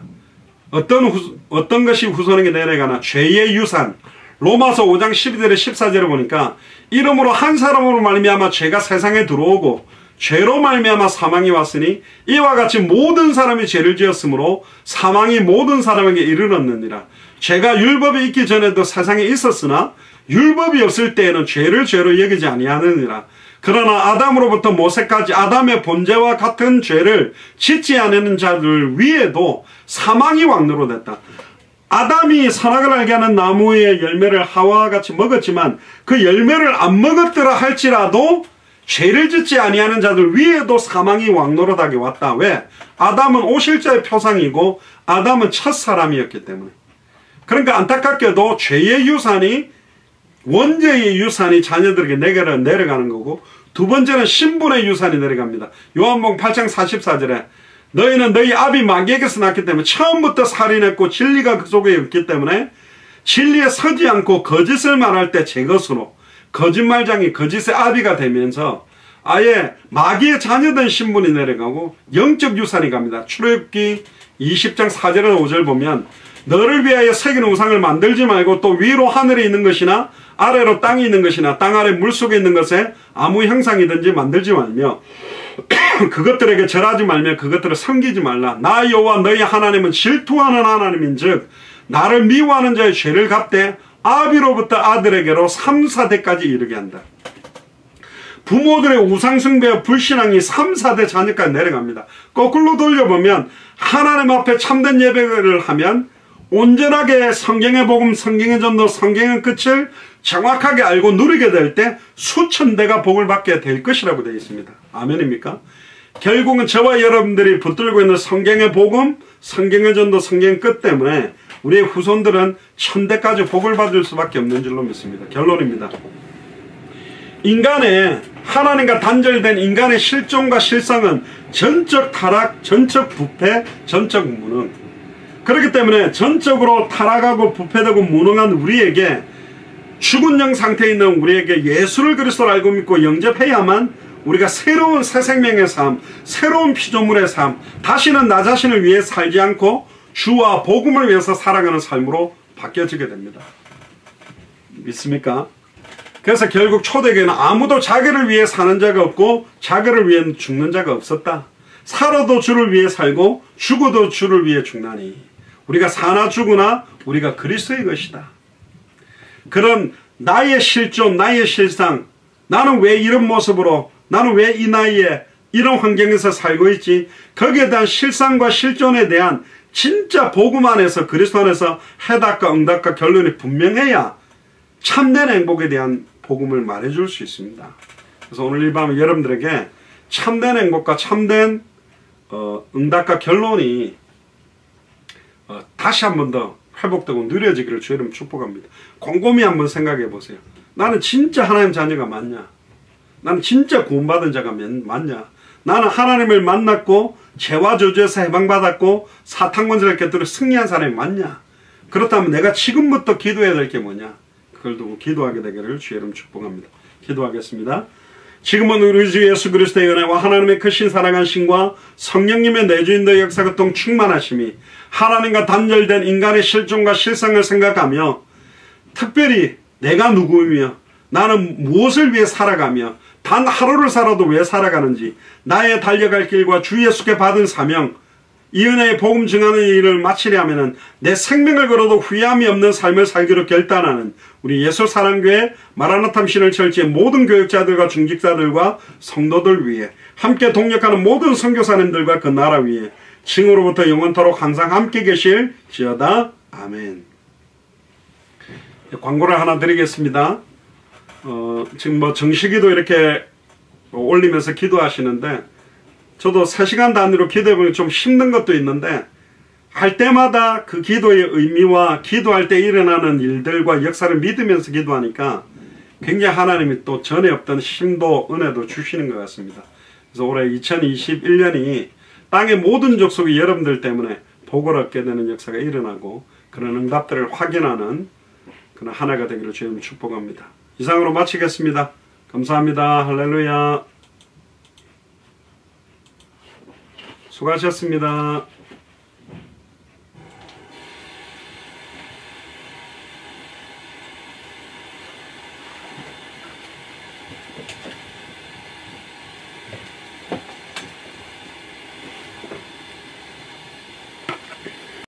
어떤 것이 후손에게 내려가나? 죄의 유산. 로마서 5장 12절에 14절에 보니까 이러므로 한 사람으로 말미암아 죄가 세상에 들어오고 죄로 말미암아 사망이 왔으니 이와 같이 모든 사람이 죄를 지었으므로 사망이 모든 사람에게 이르렀느니라. 죄가 율법이 있기 전에도 세상에 있었으나 율법이 없을 때에는 죄를 죄로 여기지 아니하느니라. 그러나 아담으로부터 모세까지 아담의 본죄와 같은 죄를 짓지 않는 자들 위에도 사망이 왕노로 됐다. 아담이 선악을 알게 하는 나무의 열매를 하와와 같이 먹었지만 그 열매를 안 먹었더라 할지라도 죄를 짓지 아니하는 자들 위에도 사망이 왕노릇하게 왔다. 왜? 아담은 오실자의 표상이고 아담은 첫사람이었기 때문에. 그러니까 안타깝게도 죄의 유산이 원죄의 유산이 자녀들에게 내려가는 거고 두 번째는 신분의 유산이 내려갑니다. 요한복음 8장 44절에 너희는 너희 아비 마귀에게서 났기 때문에 처음부터 살인했고 진리가 그 속에 있기 때문에 진리에 서지 않고 거짓을 말할 때 제 것으로 거짓말장이 거짓의 아비가 되면서 아예 마귀의 자녀된 신분이 내려가고 영적 유산이 갑니다. 출애굽기 20장 4절에서 5절 보면 너를 위하여 새긴 우상을 만들지 말고 또 위로 하늘에 있는 것이나 아래로 땅에 있는 것이나 땅 아래 물속에 있는 것에 아무 형상이든지 만들지 말며 그것들에게 절하지 말며 그것들을 섬기지 말라. 나 여호와 너희 하나님은 질투하는 하나님인즉 나를 미워하는 자의 죄를 갚되 아비로부터 아들에게로 3, 4대까지 이르게 한다. 부모들의 우상숭배와 불신앙이 3, 4대 자녀까지 내려갑니다. 거꾸로 돌려보면 하나님 앞에 참된 예배를 하면 온전하게 성경의 복음, 성경의 전도, 성경의 끝을 정확하게 알고 누리게 될 때 수천 대가 복을 받게 될 것이라고 되어 있습니다. 아멘입니까? 결국은 저와 여러분들이 붙들고 있는 성경의 복음, 성경의 전도, 성경의 끝 때문에 우리의 후손들은 1000대까지 복을 받을 수밖에 없는 줄로 믿습니다. 결론입니다. 인간의 하나님과 단절된 인간의 실존과 실상은 전적 타락, 전적 부패, 전적 무능. 그렇기 때문에 전적으로 타락하고 부패되고 무능한 우리에게 죽은 영 상태에 있는 우리에게 예수를 그리스도로 알고 믿고 영접해야만 우리가 새로운 새 생명의 삶, 새로운 피조물의 삶, 다시는 나 자신을 위해 살지 않고 주와 복음을 위해서 살아가는 삶으로 바뀌어지게 됩니다. 믿습니까? 그래서 결국 초대교회는 아무도 자기를 위해 사는 자가 없고 자기를 위해 죽는 자가 없었다. 살아도 주를 위해 살고 죽어도 주를 위해 죽나니 우리가 사나 죽으나 우리가 그리스도의 것이다. 그런 나의 실존, 나의 실상, 나는 왜 이런 모습으로 나는 왜 이 나이에 이런 환경에서 살고 있지? 거기에 대한 실상과 실존에 대한 진짜 복음 안에서 그리스도 안에서 해답과 응답과 결론이 분명해야 참된 행복에 대한 복음을 말해줄 수 있습니다. 그래서 오늘 이 밤에 여러분들에게 참된 행복과 참된 응답과 결론이 다시 한 번 더 회복되고 누려지기를 주의 이름으로 축복합니다. 곰곰이 한번 생각해 보세요. 나는 진짜 하나님 자녀가 맞냐? 나는 진짜 구원받은 자가 맞냐? 나는 하나님을 만났고 죄와 저주에서 해방받았고 사탄 권세를 깨뜨려 승리한 사람이 맞냐? 그렇다면 내가 지금부터 기도해야 될 게 뭐냐? 그걸 두고 기도하게 되기를 주의 이름으로 축복합니다. 기도하겠습니다. 지금은 우리 주 예수 그리스도의 은혜와 하나님의 크신 사랑하심과 성령님의 내주인도의 역사교통 충만하심이 하나님과 단절된 인간의 실존과 실상을 생각하며 특별히 내가 누구이며 나는 무엇을 위해 살아가며 단 하루를 살아도 왜 살아가는지 나의 달려갈 길과 주 예수께 받은 사명 이 은혜의 복음 증하는 일을 마치려면 내 생명을 걸어도 후회함이 없는 삶을 살기로 결단하는 우리 예수사랑교회 마라나타 미션을 철지의 모든 교육자들과 중직자들과 성도들 위해 함께 동력하는 모든 선교사님들과 그 나라 위에 징후로부터 영원토록 항상 함께 계실지어다. 아멘. 광고를 하나 드리겠습니다. 지금 뭐 정식기도 이렇게 올리면서 기도하시는데 저도 3시간 단위로 기도해보면 좀 힘든 것도 있는데 할 때마다 그 기도의 의미와 기도할 때 일어나는 일들과 역사를 믿으면서 기도하니까 굉장히 하나님이 또 전에 없던 힘도 은혜도 주시는 것 같습니다. 그래서 올해 2021년이 땅의 모든 족속이 여러분들 때문에 복을 얻게 되는 역사가 일어나고 그런 응답들을 확인하는 그런 한 해가 되기를 주님 축복합니다. 이상으로 마치겠습니다. 감사합니다. 할렐루야. 수고하셨습니다.